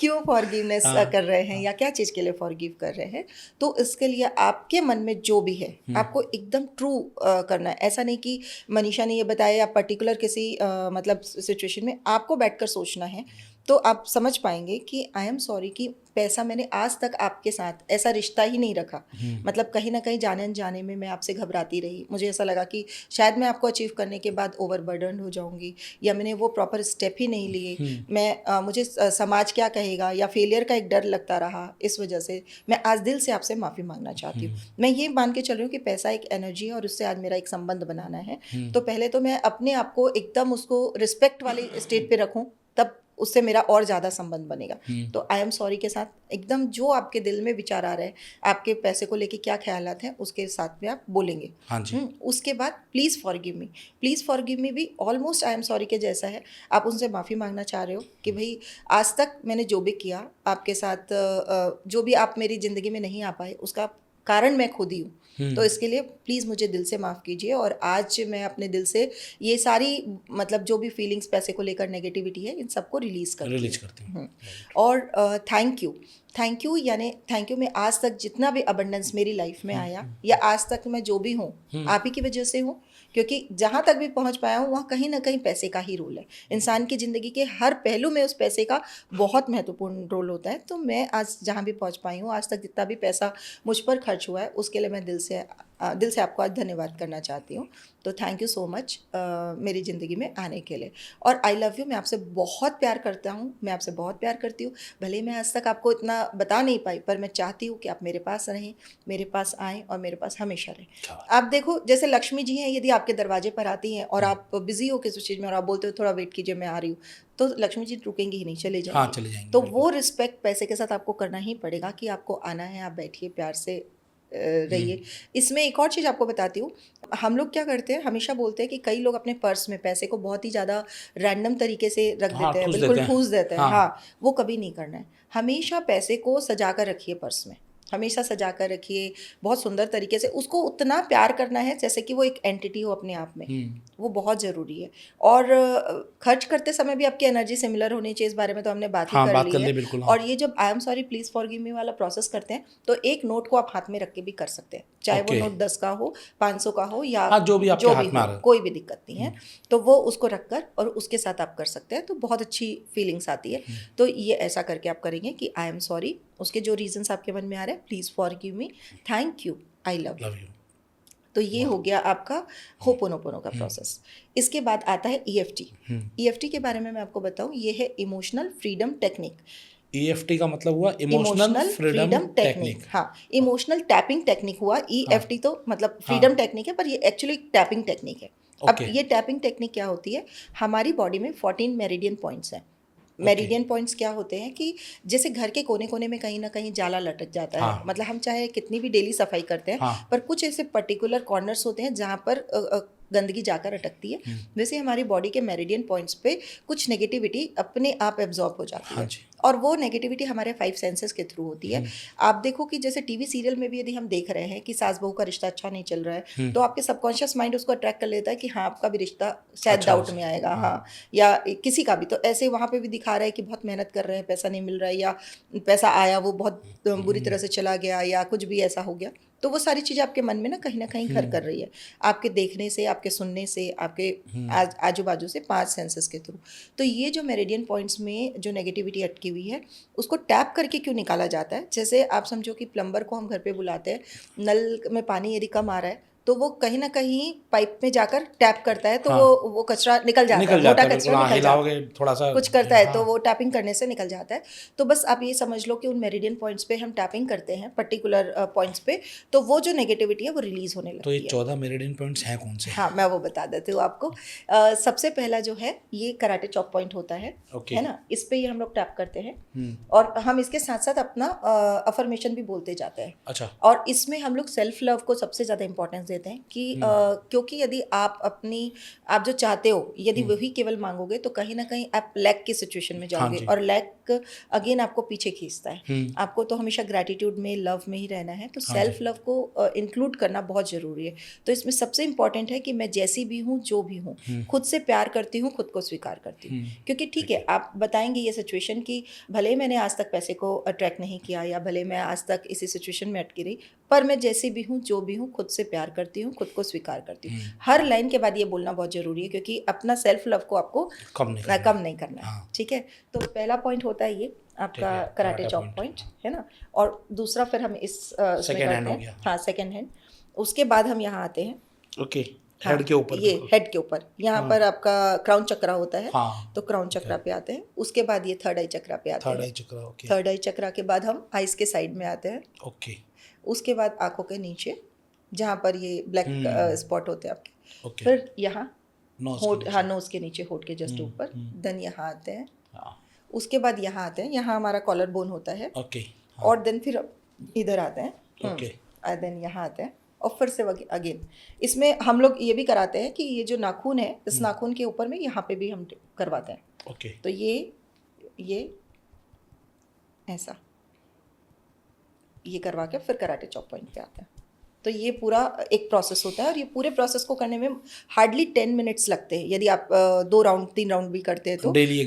Speaker 1: क्यों फॉरगिवनेस कर रहे हैं, या क्या चीज़ के लिए फॉरगिव कर रहे हैं, तो इसके लिए आपके मन में जो भी है आपको एकदम ट्रू करना है। ऐसा नहीं कि मनीषा ने ये बताया, या पर्टिकुलर किसी मतलब सिचुएशन में आपको बैठकर सोचना है, तो आप समझ पाएंगे कि आई एम सॉरी कि पैसा मैंने आज तक आपके साथ ऐसा रिश्ता ही नहीं रखा। मतलब कहीं ना कहीं जाने अनजाने में मैं आपसे घबराती रही, मुझे ऐसा लगा कि शायद मैं आपको अचीव करने के बाद ओवरबर्डन हो जाऊंगी, या मैंने वो प्रॉपर स्टेप ही नहीं लिए। मैं मुझे समाज क्या कहेगा या फेलियर का एक डर लगता रहा, इस वजह से मैं आज दिल से आपसे माफ़ी मांगना चाहती हूँ। मैं ये मान के चल रही हूँ कि पैसा एक एनर्जी है और उससे आज मेरा एक संबंध बनाना है, तो पहले तो मैं अपने आप को एकदम उसको रिस्पेक्ट वाले स्टेट पे रखूँ, तब उससे मेरा और ज़्यादा संबंध बनेगा। तो आई एम सॉरी के साथ एकदम जो आपके दिल में विचार आ रहे हैं, आपके पैसे को लेके क्या ख्यालात हैं, उसके साथ में आप बोलेंगे।
Speaker 2: हाँ जी।
Speaker 1: उसके बाद please forgive me, please forgive me भी ऑलमोस्ट आई एम सॉरी के जैसा है। आप उनसे माफ़ी मांगना चाह रहे हो कि भाई आज तक मैंने जो भी किया आपके साथ, जो भी आप मेरी ज़िंदगी में नहीं आ पाए, उसका कारण मैं खुद ही हूँ। तो इसके लिए प्लीज़ मुझे दिल से माफ़ कीजिए, और आज मैं अपने दिल से ये सारी मतलब जो भी फीलिंग्स पैसे को लेकर नेगेटिविटी है, इन सबको रिलीज़ करती हूँ। और थैंक यू यानी थैंक यू, मैं आज तक जितना भी अबंडेंस मेरी लाइफ में आया, या आज तक मैं जो भी हूँ आप ही की वजह से हूँ, क्योंकि जहाँ तक भी पहुँच पाया हूँ वहाँ कहीं ना कहीं पैसे का ही रोल है। इंसान की ज़िंदगी के हर पहलू में उस पैसे का बहुत महत्वपूर्ण रोल होता है। तो मैं आज जहाँ भी पहुँच पाई हूँ, आज तक जितना भी पैसा मुझ पर खर्च हुआ है, उसके लिए मैं दिल से आपको आज धन्यवाद करना चाहती हूँ। तो थैंक यू सो मच मेरी ज़िंदगी में आने के लिए। और आई लव यू, मैं आपसे बहुत प्यार करता हूँ, मैं आपसे बहुत प्यार करती हूँ। भले मैं आज तक आपको इतना बता नहीं पाई, पर मैं चाहती हूँ कि आप मेरे पास रहें, मेरे पास आएँ और मेरे पास हमेशा रहें। आप देखो, जैसे लक्ष्मी जी हैं, यदि आपके दरवाजे पर आती हैं और आप बिजी हो किसी चीज़ में और आप बोलते हो थोड़ा वेट कीजिए मैं आ रही हूँ, तो लक्ष्मी जी रुकेंगी ही नहीं, चले जाएंगी।
Speaker 2: हाँ, चले जाएंगे।
Speaker 1: तो वो रिस्पेक्ट पैसे के साथ आपको करना ही पड़ेगा कि आपको आना है, आप बैठिए, प्यार से रहिए। इसमें एक और चीज़ आपको बताती हूँ, हम लोग क्या करते हैं, हमेशा बोलते हैं कि कई लोग अपने पर्स में पैसे को बहुत ही ज़्यादा रैंडम तरीके से रख देते हैं, बिल्कुल ठूस देते हैं। हाँ, वो कभी नहीं करना है। हमेशा पैसे को सजा कर रखिए, पर्स में हमेशा सजा कर रखिए, बहुत सुंदर तरीके से उसको उतना प्यार करना है जैसे कि वो एक एंटिटी हो अपने आप में, वो बहुत ज़रूरी है। और खर्च करते समय भी आपकी एनर्जी सिमिलर होनी चाहिए, इस बारे में तो हमने बात ही कर ली है। बिल्कुल, और ये जब I am sorry please forgive me वाला प्रोसेस करते हैं, तो एक नोट को आप हाथ में रख के भी कर सकते हैं, चाहे वो नोट 10 का हो, 500 का हो, या जो भी हो, कोई भी दिक्कत नहीं है। तो वो उसको रख कर और उसके साथ आप कर सकते हैं, तो बहुत अच्छी फीलिंग्स आती है। तो ये ऐसा करके आप करेंगे कि आई एम सॉरी, उसके जो रीजंस आपके मन में आ रहे हैं, please forgive me, thank you, I love you. तो ये हो गया आपका होपोनोपोनो का प्रोसेस। इसके बाद आता है ईएफटी। ईएफटी के बारे में मैं आपको बताऊं, ये है इमोशनल फ्रीडम टेक्निक।
Speaker 2: ईएफटी का मतलब हुआ इमोशनल फ्रीडम टेक्निक।
Speaker 1: हाँ, इमोशनल टैपिंग टेक्निक हुआ। ईएफटी तो मतलब
Speaker 2: हाँ।
Speaker 1: फ्रीडम टेक्निक है, पर ये एक्चुअली टैपिंग टेक्निक है। अब
Speaker 2: Okay.
Speaker 1: ये टैपिंग टेक्निक क्या होती है, हमारी बॉडी में 14 मेरिडियन पॉइंट्स हैं। मेरिडियन पॉइंट्स क्या होते हैं कि जैसे घर के कोने कोने में कहीं ना कहीं जाला लटक जाता है।
Speaker 2: हाँ।
Speaker 1: मतलब हम चाहे कितनी भी डेली सफाई करते हैं,
Speaker 2: हाँ।
Speaker 1: पर कुछ ऐसे पर्टिकुलर कॉर्नर्स होते हैं जहाँ पर गंदगी जाकर अटकती है। वैसे हमारी बॉडी के मेरिडियन पॉइंट्स पे कुछ नेगेटिविटी अपने आप एब्जॉर्ब हो जाती है। और वो नेगेटिविटी हमारे 5 सेंसेस के थ्रू होती है। आप देखो कि जैसे टीवी सीरियल में भी यदि हम देख रहे हैं कि सास बहू का रिश्ता अच्छा नहीं चल रहा है, तो आपके सबकॉन्शियस माइंड उसको अट्रैक्ट कर लेता है कि हाँ, आपका भी रिश्ता शायद डाउट में आएगा। हाँ, या किसी का भी। तो ऐसे वहाँ पे भी दिखा रहा है कि बहुत मेहनत कर रहे हैं, पैसा नहीं मिल रहा है, या पैसा आया वो बहुत बुरी तरह से चला गया, या कुछ भी ऐसा हो गया। तो वो सारी चीज़ें आपके मन में ना कहीं घर कर रही है, आपके देखने से, आपके सुनने से, आपके आजू बाजू से 5 सेंसेस के थ्रू। तो ये जो मेरिडियन पॉइंट्स में जो नेगेटिविटी अटकी हुई है, उसको टैप करके क्यों निकाला जाता है। जैसे आप समझो कि प्लम्बर को हम घर पे बुलाते हैं, नल में पानी यदि कम आ रहा है तो वो कहीं ना कहीं पाइप में जाकर टैप करता है, तो वो कचरा निकल जाता है, मोटा कचरा निकल जाता है,
Speaker 2: थोड़ा सा
Speaker 1: कुछ करता है, तो वो टैपिंग करने से निकल जाता है। तो बस आप ये समझ लो कि उन मेरिडियन पॉइंट्स पे हम टैपिंग करते हैं, पर्टिकुलर पॉइंट्स पे, तो वो जो नेगेटिविटी है वो रिलीज होने लगती है।
Speaker 2: तो ये 14 मेरिडियन पॉइंट्स हैं कौन से?
Speaker 1: हाँ, मैं वो बता देती हूँ आपको। सबसे पहला जो है ये कराटे चॉप पॉइंट होता है, है ना। इस पे ही हम लोग टैप करते हैं, और हम इसके साथ साथ अपना अफर्मेशन भी बोलते जाते हैं।
Speaker 2: अच्छा।
Speaker 1: और इसमें हम लोग सेल्फ लव को सबसे ज़्यादा इंपॉर्टेंस देते हैं कि क्योंकि यदि आप जो चाहते हो, यदि वही केवल मांगोगे तो कहीं ना कहीं आप लैक की सिचुएशन में जाओगे। और लैक अगेन आपको पीछे खींचता है। आपको तो हमेशा ग्रैटिट्यूड में, लव में ही रहना है। तो सेल्फ लव को इंक्लूड करना बहुत ज़रूरी है। तो इसमें सबसे इंपॉर्टेंट है कि मैं जैसी भी हूँ, जो भी हूँ, खुद से प्यार करती हूँ, खुद को स्वीकार करती हूँ। क्योंकि ठीक है, आप बताएंगे ये सिचुएशन कि भले मैंने आज तक पैसे को अट्रैक्ट नहीं किया, या भले मैं आज तक इसी सिचुएशन में अटकी रही, पर मैं जैसी भी हूँ, जो भी हूँ, खुद से प्यार करती हूँ, खुद को स्वीकार करती हूँ। हर लाइन के बाद ये बोलना बहुत ज़रूरी है, क्योंकि अपना सेल्फ लव को आपको कम नहीं करना है। ठीक है, तो पहला पॉइंट होता है ये आपका कराटे चॉप पॉइंट, है ना। और दूसरा फिर हम इस
Speaker 2: सेकंड हैंड हो गया।
Speaker 1: हाँ, सेकंड हैंड। उसके बाद हम यहाँ आते हैं,
Speaker 2: ओके, हेड के ऊपर,
Speaker 1: ये हेड के ऊपर यहाँ पर आपका क्राउन चक्रा होता है। तो क्राउन चक्रा पे आते हैं। उसके बाद ये थर्ड आई चक्रा पे आते हैं। थर्ड आई चक्रा के बाद हम आइस के साइड में आते हैं।
Speaker 2: ओके।
Speaker 1: उसके बाद आंखों के नीचे जहाँ पर ये ब्लैक स्पॉट होते हैं आपके। फिर यहाँ होठ, हाँ, नोज के नीचे, होठ के जस्ट ऊपर। देन यहाँ आते हैं। उसके बाद यहाँ आते हैं, यहाँ हमारा कॉलर बोन होता है। और देन फिर इधर आते हैं। देन यहाँ आते हैं, और फिर से अगेन इसमें हम लोग ये भी कराते हैं कि ये जो नाखून है, इस नाखून के ऊपर में यहाँ पे भी हम करवाते हैं। तो ये ऐसा ये करवा के फिर कराटे चॉप पॉइंट पे आते हैं। तो ये पूरा एक प्रोसेस होता है, और ये पूरे प्रोसेस को करने में हार्डली 10 मिनट्स लगते हैं। यदि आप 2 राउंड 3 राउंड भी करते हैं तो डेली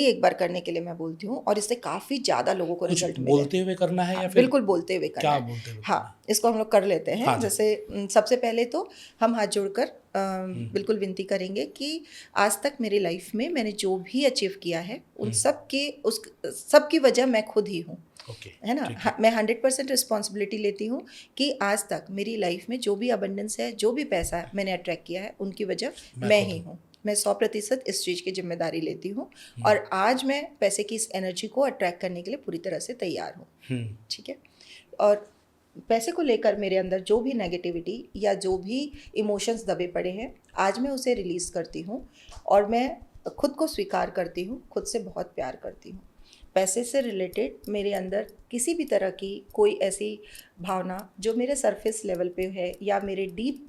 Speaker 1: एक बार करने के लिए मैं बोलती हूँ। और इससे काफ़ी ज़्यादा लोगों को रिजल्ट मिले।
Speaker 2: बोलते हुए करना है या फिर?
Speaker 1: बिल्कुल बोलते हुए करना है। हाँ, इसको हम लोग कर लेते हैं। जैसे सबसे पहले तो हम हाथ जोड़कर बिल्कुल विनती करेंगे कि आज तक मेरी लाइफ में मैंने जो भी अचीव किया है, उन सब की वजह मैं खुद ही हूँ, है ना। मैं 100% रिस्पॉन्सिबिलिटी लेती हूँ कि आज तक मेरी लाइफ में जो भी अबंडेंस है, जो भी पैसा मैंने अट्रैक्ट किया है, उनकी वजह मैं ही हूँ। मैं 100% इस चीज़ की जिम्मेदारी लेती हूँ, और आज मैं पैसे की इस एनर्जी को अट्रैक्ट करने के लिए पूरी तरह से तैयार हूँ। ठीक है। और पैसे को लेकर मेरे अंदर जो भी नेगेटिविटी या जो भी इमोशंस दबे पड़े हैं, आज मैं उसे रिलीज़ करती हूँ, और मैं खुद को स्वीकार करती हूँ, खुद से बहुत प्यार करती हूँ। पैसे से रिलेटेड मेरे अंदर किसी भी तरह की कोई ऐसी भावना जो मेरे सरफेस लेवल पे है या मेरे डीप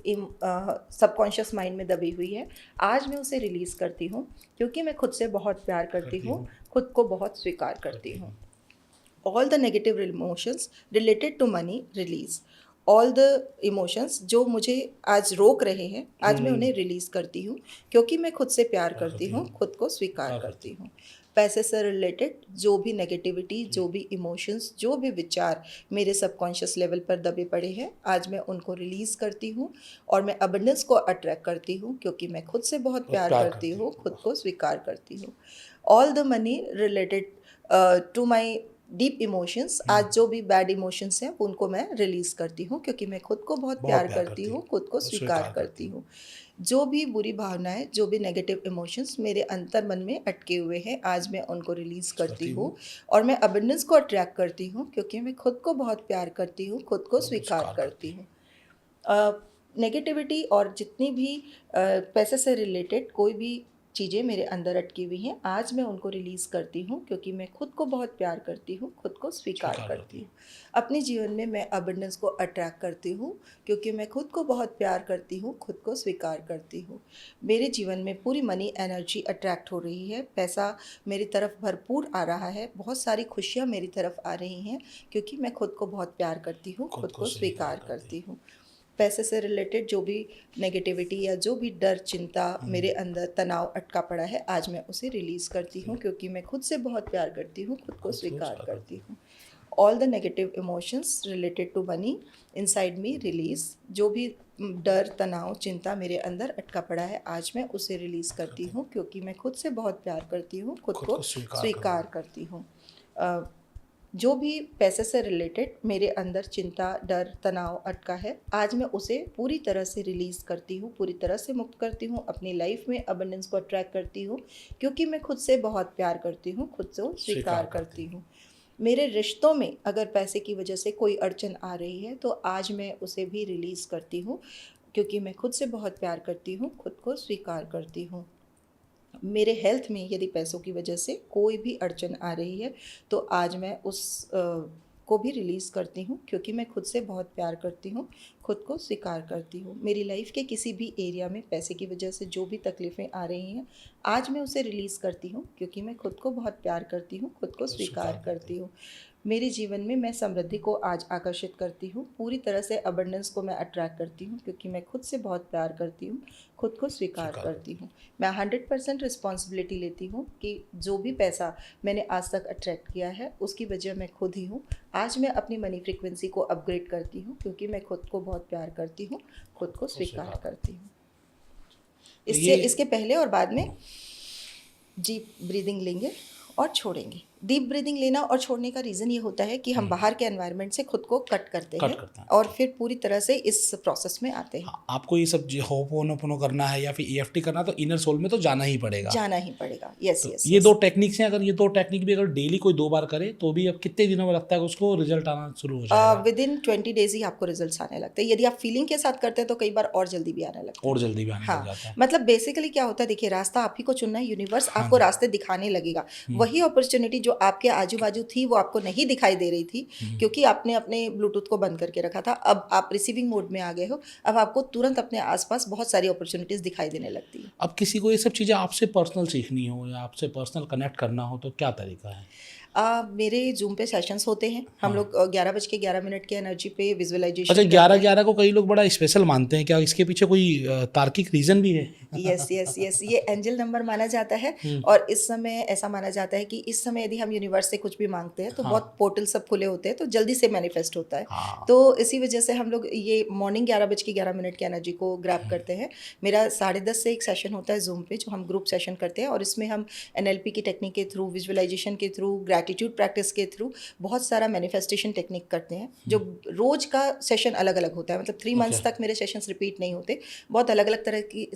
Speaker 1: सबकॉन्शियस माइंड में दबी हुई है, आज मैं उसे रिलीज़ करती हूँ, क्योंकि मैं खुद से बहुत प्यार करती हूँ, खुद को बहुत स्वीकार करती हूँ। All the negative emotions related to money release. All the emotions जो मुझे आज रोक रहे हैं, आज मैं उन्हें रिलीज़ करती हूँ, क्योंकि मैं खुद से प्यार करती हूँ, खुद को स्वीकार करती हूँ। पैसे से रिलेटेड जो भी नेगेटिविटी, जो भी इमोशंस, जो भी विचार मेरे सबकॉन्शियस लेवल पर दबे पड़े हैं, आज मैं उनको रिलीज़ करती हूँ, और मैं अबंडेंस को अट्रैक्ट करती हूँ, क्योंकि मैं खुद से बहुत प्यार करती हूँ, खुद को स्वीकार करती हूँ। All the money related to my deep emotions, आज जो भी बैड इमोशंस हैं उनको मैं रिलीज़ करती हूँ, क्योंकि मैं खुद को बहुत प्यार करती हूँ, खुद को स्वीकार करती हूँ। जो भी बुरी भावनाएं, जो भी नेगेटिव इमोशंस मेरे अंतर मन में अटके हुए हैं, आज मैं उनको रिलीज़ करती हूँ और मैं अबंडेंस को अट्रैक्ट करती हूँ, क्योंकि मैं खुद को बहुत प्यार करती हूँ, खुद को स्वीकार करती हूँ। नेगेटिविटी और जितनी भी पैसे से रिलेटेड कोई भी चीज़ें मेरे अंदर अटकी हुई हैं, आज मैं उनको रिलीज़ करती हूँ, क्योंकि मैं खुद को बहुत प्यार करती हूँ, खुद को स्वीकार करती हूँ। अपने जीवन में मैं अबंडेंस को अट्रैक्ट करती हूँ, क्योंकि मैं खुद को बहुत प्यार करती हूँ, खुद को स्वीकार करती हूँ। मेरे जीवन में पूरी मनी एनर्जी अट्रैक्ट हो रही है, पैसा मेरी तरफ भरपूर आ रहा है, बहुत सारी खुशियाँ मेरी तरफ आ रही हैं, क्योंकि मैं खुद को बहुत प्यार करती हूँ, खुद को स्वीकार करती हूँ। पैसे से रिलेटेड जो भी नेगेटिविटी या जो भी डर, चिंता, मेरे अंदर तनाव अटका पड़ा है, आज मैं उसे रिलीज़ करती हूँ, क्योंकि मैं खुद से बहुत प्यार करती हूँ, खुद को स्वीकार करती हूँ। All the negative emotions related to money inside me release. जो भी डर, तनाव, चिंता मेरे अंदर अटका पड़ा है, आज मैं उसे रिलीज़ करती हूँ, क्योंकि मैं खुद से बहुत प्यार करती हूँ, खुद को स्वीकार करती हूँ। जो भी पैसे से रिलेटेड मेरे अंदर चिंता, डर, तनाव अटका है, आज मैं उसे पूरी तरह से रिलीज़ करती हूँ, पूरी तरह से मुक्त करती हूँ, अपनी लाइफ में अबंडेंस को अट्रैक्ट करती हूँ, क्योंकि मैं खुद से बहुत प्यार करती हूँ, खुद से स्वीकार करती हूँ। मेरे रिश्तों में अगर पैसे की वजह से कोई अड़चन आ रही है, तो आज मैं उसे भी रिलीज़ करती हूँ, क्योंकि मैं खुद से बहुत प्यार करती हूँ, खुद को स्वीकार करती हूँ। मेरे हेल्थ में यदि पैसों की वजह से कोई भी अड़चन आ रही है, तो आज मैं उस को भी रिलीज़ करती हूँ, क्योंकि मैं खुद से बहुत प्यार करती हूँ, खुद को स्वीकार करती हूँ। मेरी लाइफ के किसी भी एरिया में पैसे की वजह से जो भी तकलीफ़ें आ रही हैं, आज मैं उसे रिलीज़ करती हूँ, क्योंकि मैं खुद को बहुत प्यार करती हूँ, खुद को स्वीकार करती हूँ। मेरे जीवन में मैं समृद्धि को आज आकर्षित करती हूँ, पूरी तरह से अबंडेंस को मैं अट्रैक्ट करती हूँ, क्योंकि मैं खुद से बहुत प्यार करती हूँ, खुद को स्वीकार करती हूँ। मैं 100% रिस्पॉन्सिबिलिटी लेती हूँ कि जो भी पैसा मैंने आज तक अट्रैक्ट किया है, उसकी वजह मैं खुद ही हूँ। आज मैं अपनी मनी फ्रीक्वेंसी को अपग्रेड करती हूँ, क्योंकि मैं खुद को बहुत प्यार करती हूँ, खुद को स्वीकार करती हूँ। इसके पहले और बाद में डीप ब्रीदिंग लेंगे और छोड़ेंगे। डीप ब्रीदिंग लेना और छोड़ने का रीज़न ये होता है कि हम बाहर के एनवायरनमेंट से खुद को कट करते हैं और फिर पूरी तरह से इस प्रोसेस में आते हैं।
Speaker 2: आपको ये सब होपोनोपोनो करना है या फिर ईएफटी करना, तो इनर सोल में तो जाना ही पड़ेगा।
Speaker 1: यस
Speaker 2: तो
Speaker 1: यस।
Speaker 2: ये दो टेक्निक्स हैं। अगर ये दो टेक्निक भी अगर डेली कोई 2 बार करे, तो भी अब कितने दिनों में लगता है कि उसको रिजल्ट आना शुरू हो जाएगा?
Speaker 1: विदिन 20 डेज ही आपको रिजल्ट्स आने लगते हैं। यदि आप फीलिंग के साथ करते हैं तो कई बार और जल्दी भी आने लगता है।
Speaker 2: और जल्दी भी आने लग जाता है।
Speaker 1: मतलब बेसिकली क्या होता है, देखिए, रास्ता आप ही को चुनना है, यूनिवर्स आपको रास्ते दिखाने लगेगा। वही अपॉर्चुनिटी जो आपके आजू बाजू थी, वो आपको नहीं दिखाई दे रही थी, क्योंकि आपने अपने ब्लूटूथ को बंद करके रखा था। अब आप रिसीविंग मोड में आ गए हो, अब आपको तुरंत अपने आसपास बहुत सारी अपॉर्चुनिटीज दिखाई देने लगती है।
Speaker 2: अब किसी को ये सब चीज़ें आपसे पर्सनल सीखनी हो या आपसे पर्सनल कनेक्ट करना हो, तो क्या तरीका है?
Speaker 1: मेरे जूम पे सेशंस होते हैं। हम लोग 11:11 की एनर्जी पे विजुअलाइजेशन।
Speaker 2: अच्छा, 11:11 को कई लोग बड़ा स्पेशल मानते हैं, क्या इसके पीछे कोई तार्किक रीज़न भी है?
Speaker 1: यस यस यस, ये एंजल नंबर माना जाता है। और इस समय ऐसा माना जाता है कि इस समय यदि हम यूनिवर्स से कुछ भी मांगते हैं, तो बहुत पोर्टल सब खुले होते हैं, तो जल्दी से मैनिफेस्ट होता है। तो इसी वजह से हम लोग ये मॉर्निंग 11:11 की एनर्जी को ग्रैब करते हैं। मेरा 10:30 से एक सेशन होता है जूम पे, जो हम ग्रुप सेशन करते हैं, और इसमें हम NLP की टेक्निक के थ्रू, विजुअलाइजेशन के थ्रू, ग्रैटिट्यूड प्रैक्टिस के थ्रू बहुत सारा मैनिफेस्टेशन टेक्निक करते हैं। जो रोज का सेशन अलग अलग होता है, मतलब 3 मंथ्स तक मेरे सेशंस रिपीट नहीं होते। बहुत अलग अलग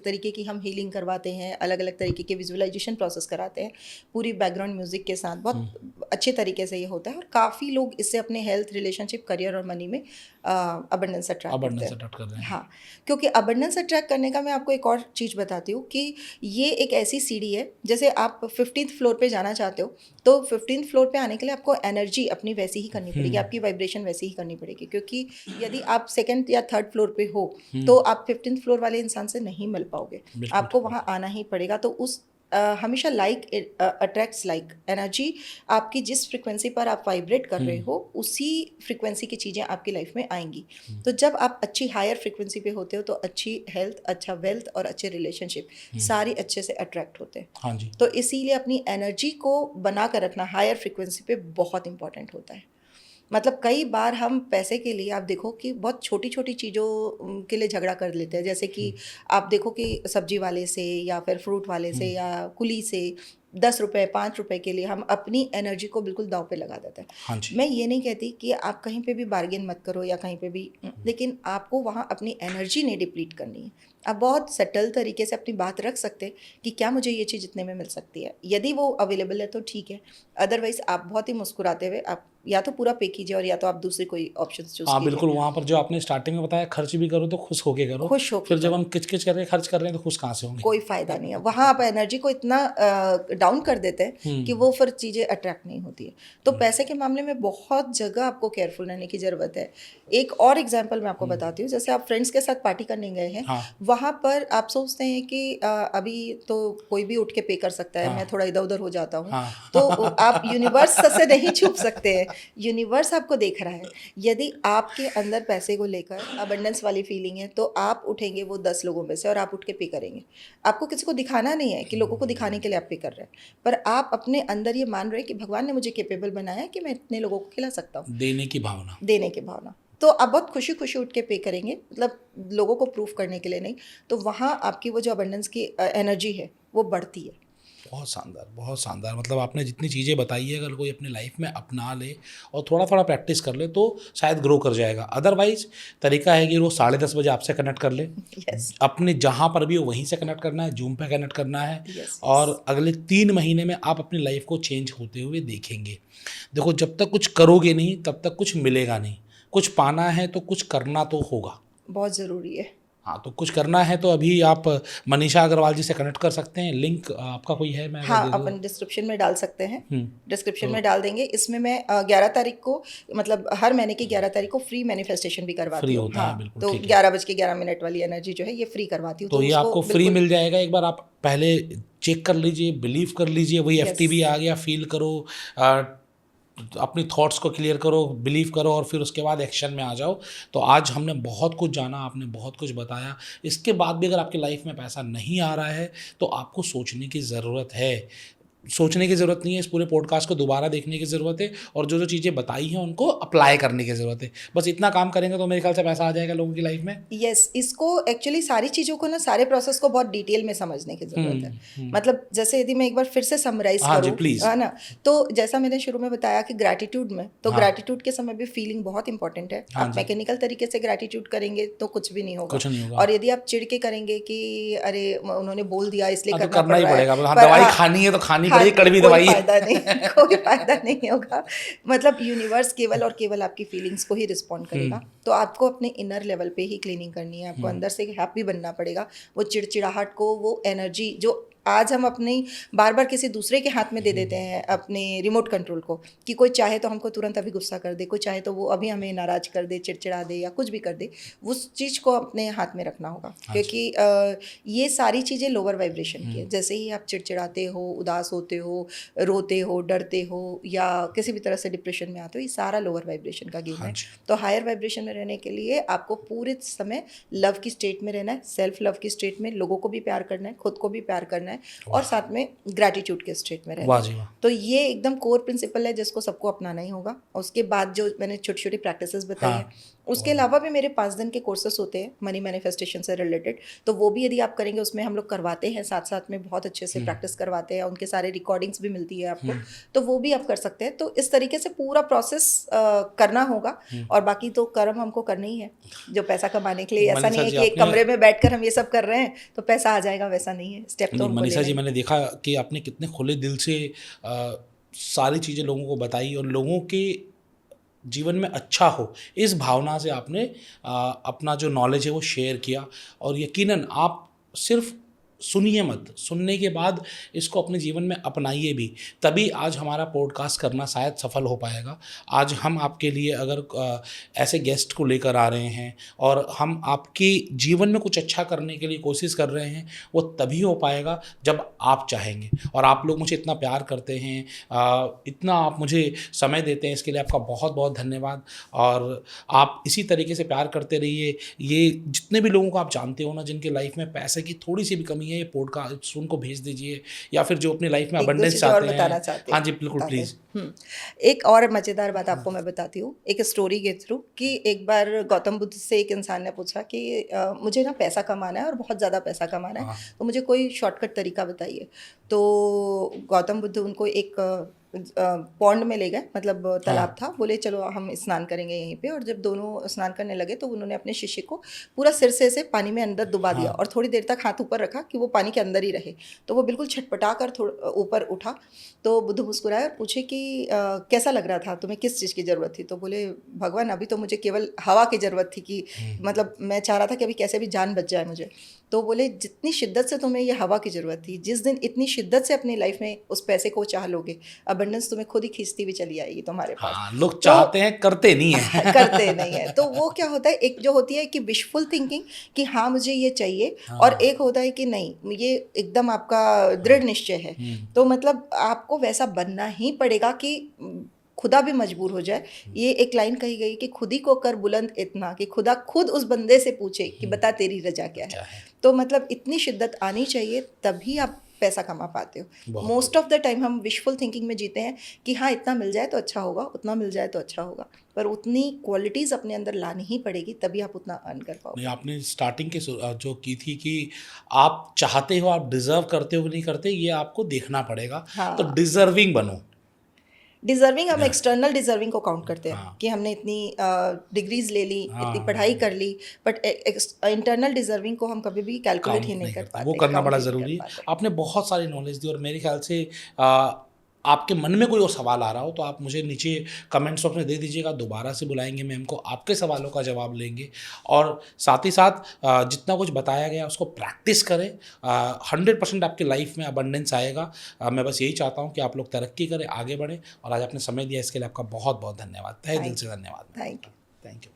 Speaker 1: तरीके की हम हीलिंग करवाते हैं, अलग अलग तरीके के विजुअलाइजेशन प्रोसेस कराते हैं, पूरी बैकग्राउंड म्यूजिक के साथ। बहुत अच्छे तरीके से ये होता है, और काफ़ी लोग इससे अपने हेल्थ, रिलेशनशिप, करियर और मनी में अबंडेंस अट्रैक्ट करते हैं। हाँ, क्योंकि अबंडेंस अट्रैक्ट करने का मैं आपको एक और चीज़ बताती हूँ कि ये एक ऐसी सीढ़ी है, जैसे आप 15th फ्लोर पे जाना चाहते हो, तो 15th फ्लोर पे आने के लिए आपको एनर्जी अपनी वैसी ही करनी पड़ेगी, आपकी वाइब्रेशन वैसी ही करनी पड़ेगी। क्योंकि यदि आप 2nd या 3rd फ्लोर पे हो, तो आप 15th फ्लोर वाले इंसान से नहीं मिल पाओगे, आपको वहाँ आना ही पड़ेगा। तो उस हमेशा लाइक अट्रैक्ट्स लाइक। एनर्जी आपकी जिस फ्रिक्वेंसी पर आप वाइब्रेट कर रहे हो, उसी फ्रिक्वेंसी की चीज़ें आपकी लाइफ में आएंगी। तो जब आप अच्छी हायर फ्रिक्वेंसी पे होते हो, तो अच्छी हेल्थ, अच्छा वेल्थ और अच्छे रिलेशनशिप सारी अच्छे से अट्रैक्ट होते हैं।
Speaker 2: हाँ जी।
Speaker 1: तो इसीलिए अपनी एनर्जी को बना कर रखना हायर फ्रिक्वेंसी पे बहुत इंपॉर्टेंट होता है। मतलब कई बार हम पैसे के लिए, आप देखो कि बहुत छोटी छोटी चीज़ों के लिए झगड़ा कर लेते हैं। जैसे कि आप देखो कि सब्जी वाले से या फिर फ्रूट वाले से या कुली से ₹10 ₹5 के लिए हम अपनी एनर्जी को बिल्कुल दांव पे लगा देते हैं।
Speaker 2: हाँ जी।
Speaker 1: मैं ये नहीं कहती कि आप कहीं पे भी बार्गेन मत करो या कहीं पे भी, लेकिन आपको वहाँ अपनी एनर्जी नहीं डिप्लीट करनी है। आप बहुत सटल तरीके से अपनी बात रख सकते हैं कि क्या मुझे ये चीज़ इतने में मिल सकती है, यदि वो अवेलेबल है तो ठीक है, अदरवाइज आप बहुत ही मुस्कुराते हुए आप या तो पूरा पे कीजिए और या तो आप दूसरी कोई ऑप्शन चूज़
Speaker 2: हाँ
Speaker 1: कीजिए।
Speaker 2: बिल्कुल, वहाँ पर जो आपने स्टार्टिंग में बताया खर्च भी करो तो खुश होके करो,
Speaker 1: खुश होके
Speaker 2: फिर जब
Speaker 1: करो।
Speaker 2: हम किच-किच करके खर्च कर रहे हैं तो खुश कहाँ से होंगे?
Speaker 1: कोई फ़ायदा नहीं है। वहाँ आप एनर्जी को इतना डाउन कर देते हैं कि वो फिर चीज़ें अट्रैक्ट नहीं होती है। तो पैसे के मामले में बहुत जगह आपको केयरफुल रहने की ज़रूरत है। एक और एग्जांपल मैं आपको बताती हूँ, जैसे आप फ्रेंड्स के साथ पार्टी करने गए हैं,
Speaker 2: हाँ।
Speaker 1: वहाँ पर आप सोचते हैं कि अभी तो कोई भी उठ के पे कर सकता है,
Speaker 2: हाँ।
Speaker 1: मैं थोड़ा इधर-उधर हो जाता हूँ।
Speaker 2: हाँ।
Speaker 1: तो आप यूनिवर्स से नहीं छुप सकते हैं। यूनिवर्स आपको देख रहा है। यदि आपके अंदर पैसे को लेकर अबंडेंस वाली फीलिंग है, तो आप उठेंगे वो 10 लोगों में से और आप उठ के पे करेंगे। आपको किसी को दिखाना नहीं है कि लोगों को दिखाने के लिए आप पे कर रहे हैं, पर आप अपने अंदर ये मान रहे हैं कि भगवान ने मुझे कैपेबल बनाया है कि मैं इतने लोगों को खिला सकता हूँ।
Speaker 2: देने की भावना।
Speaker 1: देने की भावना। तो आप बहुत खुशी-खुशी उठ के पे करेंगे, मतलब लोगों को प्रूफ करने के लिए नहीं। तो वहाँ आपकी वो जो अबंडेंस की एनर्जी है, वो बढ़ती है।
Speaker 2: बहुत शानदार, बहुत शानदार। मतलब आपने जितनी चीज़ें बताई है, अगर कोई अपनी लाइफ में अपना ले और थोड़ा-थोड़ा प्रैक्टिस कर ले तो शायद ग्रो कर जाएगा। अदरवाइज़ तरीका है कि रोज़ 10:30 बजे आपसे कनेक्ट कर ले।
Speaker 1: यस,
Speaker 2: अपने जहाँ पर भी हो वहीं से कनेक्ट करना है, ज़ूम पे कनेक्ट करना है
Speaker 1: यस,
Speaker 2: और
Speaker 1: यस।
Speaker 2: अगले 3 महीने में आप अपनी लाइफ को चेंज होते हुए देखेंगे। देखो, जब तक कुछ करोगे नहीं, तब तक कुछ मिलेगा नहीं। कुछ पाना है तो कुछ करना तो होगा।
Speaker 1: बहुत ज़रूरी है।
Speaker 2: हाँ, तो कुछ करना है तो अभी आप मनीषा अग्रवाल जी से कनेक्ट कर सकते हैं। लिंक आपका कोई है, मैं अगर
Speaker 1: हाँ,
Speaker 2: दे दूँ?
Speaker 1: अपन डिस्क्रिप्शन में डाल सकते हैं। डिस्क्रिप्शन
Speaker 2: तो
Speaker 1: में डाल देंगे। इसमें मैं 11 तारीख को, मतलब हर महीने की 11 तारीख को फ्री मैनिफेस्टेशन भी करवाती
Speaker 2: फ्री
Speaker 1: हूँ।
Speaker 2: होता है,
Speaker 1: हाँ,
Speaker 2: बिल्कुल
Speaker 1: तो
Speaker 2: ठीक है।
Speaker 1: 11:11 वाली एनर्जी जो है ये फ्री करवाती हूँ,
Speaker 2: तो
Speaker 1: तो
Speaker 2: ये
Speaker 1: उसको
Speaker 2: आपको फ्री
Speaker 1: बिल्कुल।
Speaker 2: मिल जाएगा। एक बार आप पहले चेक कर लीजिए, बिलीव कर लीजिए, वही
Speaker 1: यस,
Speaker 2: एफटीबी आ गया, फ़ील करो, अ, अपनी थॉट्स को क्लियर करो, बिलीव करो और फिर उसके बाद एक्शन में आ जाओ। तो आज हमने बहुत कुछ जाना, आपने बहुत कुछ बताया। इसके बाद भी अगर आपकी लाइफ में पैसा नहीं आ रहा है, तो आपको सोचने की ज़रूरत है। सोचने की ज़रूरत नहीं है, इस पूरे पॉडकास्ट को दोबारा देखने की ज़रूरत है और जो-जो चीज़ें बताई हैं, उनको अप्लाई करने की ज़रूरत है। बस इतना काम करेंगे तो मेरे ख्याल से पैसा आ जाएगा लोगों की लाइफ में।
Speaker 1: यस, इसको एक्चुअली सारी चीज़ों को ना, सारे प्रोसेस को बहुत डिटेल में समझने की ज़रूरत है। मतलब जैसे यदि मैं एक बार फिर से समराइज़
Speaker 2: हाँ जी,
Speaker 1: करूँ,
Speaker 2: प्लीज़।
Speaker 1: है ना? तो जैसा मैंने शुरू में बताया कि ग्रैटिट्यूड में, तो
Speaker 2: हाँ।
Speaker 1: ग्रैटिट्यूड के समय भी फीलिंग बहुत इंपॉर्टेंट है।
Speaker 2: हाँ
Speaker 1: आप
Speaker 2: जी।
Speaker 1: मैकेनिकल तरीके से ग्रैटिट्यूड करेंगे तो कुछ भी नहीं होगा।
Speaker 2: कुछ नहीं होगा।
Speaker 1: और यदि आप चिढ़ के करेंगे कि अरे उन्होंने बोल दिया इसलिए
Speaker 2: हाँ, तो
Speaker 1: करना
Speaker 2: करना
Speaker 1: पड़
Speaker 2: ही
Speaker 1: रहा है,
Speaker 2: पड़ेगा। हाँ,
Speaker 1: पर
Speaker 2: दवाई
Speaker 1: हाँ,
Speaker 2: खानी है तो खानी
Speaker 1: खा
Speaker 2: पड़ेगी, कड़वी
Speaker 1: कोई
Speaker 2: दवाई
Speaker 1: फ़ायदा नहीं,
Speaker 2: है।
Speaker 1: कोई फ़ायदा नहीं होगा। मतलब यूनिवर्स केवल और केवल आपकी फीलिंग्स को ही रिस्पॉन्ड करेगा। तो आपको अपने इनर लेवल पे ही क्लीनिंग करनी है। आपको अंदर से हैप्पी बनना पड़ेगा। वो चिड़चिड़ाहट को, वो एनर्जी जो आज हम अपनी बार-बार किसी दूसरे के हाथ में दे देते हैं, अपने रिमोट कंट्रोल को, कि कोई चाहे तो हमको तुरंत अभी गुस्सा कर दे, कोई चाहे तो वो अभी हमें नाराज़ कर दे, चिड़चिड़ा दे या कुछ भी कर दे, उस चीज़ को अपने हाथ में रखना होगा।
Speaker 2: हाँ जी।
Speaker 1: क्योंकि ये सारी चीज़ें लोअर वाइब्रेशन की है। जैसे ही आप चिड़चिड़ाते हो, उदास होते हो, रोते हो, डरते हो या किसी भी तरह से डिप्रेशन में आते हो, ये सारा लोअर वाइब्रेशन का गेम
Speaker 2: हाँ
Speaker 1: है।
Speaker 2: जी।
Speaker 1: तो हायर वाइब्रेशन में रहने के लिए आपको पूरे समय लव की स्टेट में रहना है, सेल्फ लव की स्टेट में, लोगों को भी प्यार करना है, खुद को भी प्यार करना है और साथ में ग्रैटिट्यूड के स्टेट में रहना
Speaker 2: वाह
Speaker 1: है।
Speaker 2: जी वाह!
Speaker 1: तो ये एकदम कोर प्रिंसिपल है जिसको सबको अपनाना ही होगा। और उसके बाद जो मैंने छोटी-छोटी प्रैक्टिसेस बताई हैं,
Speaker 2: हाँ।
Speaker 1: उसके अलावा भी मेरे 5 दिन के कोर्सेस होते हैं मनी मैनिफेस्टेशन से रिलेटेड। तो वो भी यदि आप करेंगे, उसमें हम लोग करवाते हैं, साथ-साथ में बहुत अच्छे से प्रैक्टिस करवाते हैं, उनके सारे रिकॉर्डिंग्स भी मिलती है आपको। तो वो भी आप कर सकते हैं। तो इस तरीके से पूरा प्रोसेस करना होगा और बाकी तो कर्म हमको करना ही है, जो पैसा कमाने के लिए। ऐसा नहीं
Speaker 2: मनीषा
Speaker 1: है
Speaker 2: जी,
Speaker 1: कि एक
Speaker 2: आपने
Speaker 1: कमरे में बैठकर हम ये सब कर रहे हैं तो पैसा आ जाएगा, वैसा नहीं है। स्टेप तो
Speaker 2: नहीं,
Speaker 1: हमको
Speaker 2: मनीषा
Speaker 1: लेना
Speaker 2: जी,
Speaker 1: ही है।
Speaker 2: मैंने देखा कि आपने कितने खुले दिल से सारी चीज़ें लोगों को बताई और लोगों के जीवन में अच्छा हो, इस भावना से आपने अपना जो नॉलेज है वो शेयर किया और यकीनन आप सिर्फ सुनिए मत, सुनने के बाद इसको अपने जीवन में अपनाइए भी, तभी आज हमारा पॉडकास्ट करना शायद सफल हो पाएगा। आज हम आपके लिए अगर ऐसे गेस्ट को लेकर आ रहे हैं और हम आपके जीवन में कुछ अच्छा करने के लिए कोशिश कर रहे हैं, वो तभी हो पाएगा जब आप चाहेंगे। और आप लोग मुझे इतना प्यार करते हैं, इतना आप मुझे समय देते हैं, इसके लिए आपका बहुत बहुत धन्यवाद। और आप इसी तरीके से प्यार करते रहिए। ये जितने भी लोगों को आप जानते हो ना, जिनके लाइफ में पैसे की थोड़ी सी भी कमी करनी है ये पॉडकास्ट उनको भेज दीजिए, या फिर जो अपनी लाइफ में
Speaker 1: एक दो
Speaker 2: अबंडेंस
Speaker 1: चीज़ें और
Speaker 2: चाहते
Speaker 1: बताना
Speaker 2: हैं।
Speaker 1: चाहती
Speaker 2: हाँ
Speaker 1: हूँ,
Speaker 2: जी बिल्कुल
Speaker 1: बताते हैं।
Speaker 2: प्लीज़।
Speaker 1: एक और मज़ेदार बात आपको मैं बताती हूँ, एक स्टोरी के थ्रू, कि एक बार गौतम बुद्ध से एक इंसान ने पूछा कि मुझे ना पैसा कमाना है और बहुत ज़्यादा पैसा कमाना है,
Speaker 2: हाँ।
Speaker 1: तो मुझे कोई शॉर्टकट तरीका बताइए। तो गौतम बुद्ध उनको एक पॉन्ड में ले गए, मतलब तालाब
Speaker 2: हाँ।
Speaker 1: था, बोले चलो हम स्नान करेंगे यहीं पे। और जब दोनों स्नान करने लगे तो उन्होंने अपने शिष्य को पूरा सिर से ऐसे पानी में अंदर डुबा दिया
Speaker 2: हाँ।
Speaker 1: और थोड़ी देर तक हाथ ऊपर रखा कि वो पानी के अंदर ही रहे। तो वो बिल्कुल छटपटा कर थोड़ा ऊपर उठा। तो बुद्ध मुस्कुराए और पूछे कि कैसा लग रहा था, तुम्हें किस चीज़ की ज़रूरत थी? तो बोले, भगवान अभी तो मुझे केवल हवा की ज़रूरत थी, कि मतलब मैं चाह रहा था कि अभी कैसे भी जान बच जाए मुझे। तो बोले, जितनी शिद्दत से तुम्हें ये हवा की ज़रूरत थी, जिस दिन इतनी शिद्दत से अपनी लाइफ में उस पैसे को चाह लोगे, अबंडेंस तुम्हें खुद ही खींचती हुई चली आएगी तुम्हारे पास।
Speaker 2: हाँ, लोग
Speaker 1: तो
Speaker 2: चाहते हैं करते नहीं है।
Speaker 1: करते नहीं है। तो वो क्या होता है, एक जो होती है कि विशफुल थिंकिंग, कि हाँ मुझे ये चाहिए, और
Speaker 2: हाँ।
Speaker 1: एक होता है कि नहीं, ये एकदम आपका दृढ़ निश्चय है। तो मतलब आपको वैसा बनना ही पड़ेगा कि खुदा भी मजबूर हो जाए। ये एक लाइन कही गई कि खुद ही को कर बुलंद इतना, कि खुदा खुद उस बंदे से पूछे कि बता तेरी रजा क्या है।
Speaker 2: क्या है?
Speaker 1: तो मतलब इतनी शिद्दत आनी चाहिए, तभी आप पैसा कमा पाते हो।
Speaker 2: बहुत
Speaker 1: मोस्ट ऑफ द टाइम हम विशफुल थिंकिंग में जीते हैं कि हाँ इतना मिल जाए तो अच्छा होगा, उतना मिल जाए तो अच्छा होगा, पर उतनी क्वालिटीज़ अपने अंदर लानी ही पड़ेगी, तभी आप उतना अर्न कर
Speaker 2: नहीं,
Speaker 1: पाओगे।
Speaker 2: आपने स्टार्टिंग के जो की थी कि आप चाहते हो, आप डिज़र्व करते हो कि नहीं करते, ये आपको देखना पड़ेगा। तो
Speaker 1: हाँ,
Speaker 2: डिज़र्विंग बनो।
Speaker 1: डिज़र्विंग हम
Speaker 2: हाँ।
Speaker 1: एक्सटर्नल डिज़र्विंग को काउंट करते हैं
Speaker 2: हाँ।
Speaker 1: कि हमने इतनी डिग्रीज ले ली,
Speaker 2: हाँ,
Speaker 1: इतनी
Speaker 2: हाँ,
Speaker 1: पढ़ाई
Speaker 2: हाँ।
Speaker 1: कर ली, बट इंटरनल डिज़र्विंग को हम कभी भी कैलकुलेट ही
Speaker 2: काउंट
Speaker 1: नहीं
Speaker 2: नहीं
Speaker 1: कर
Speaker 2: करते, वो
Speaker 1: पाते,
Speaker 2: करना
Speaker 1: काउंट
Speaker 2: बड़ा
Speaker 1: ही नहीं कर
Speaker 2: ज़रूरी है।
Speaker 1: पाते।
Speaker 2: आपने बहुत सारी नॉलेज दी, और मेरे ख़्याल से अ, आपके मन में कोई और सवाल आ रहा हो तो आप मुझे नीचे कमेंट्स बॉक्स में दे दीजिएगा, दोबारा से बुलाएँगे मैम को, आपके सवालों का जवाब लेंगे। और साथ ही साथ जितना कुछ बताया गया उसको प्रैक्टिस करें। 100% आपकी लाइफ में अबंडेंस आएगा। मैं बस यही चाहता हूँ कि आप लोग तरक्की करें, आगे बढ़ें, और आज आपने समय दिया इसके लिए आपका बहुत-बहुत धन्यवाद। तहे दिल
Speaker 1: थैंक
Speaker 2: से
Speaker 1: यू,
Speaker 2: धन्यवाद मैम
Speaker 1: थैंक
Speaker 2: आपका।
Speaker 1: यू।
Speaker 2: Thank you.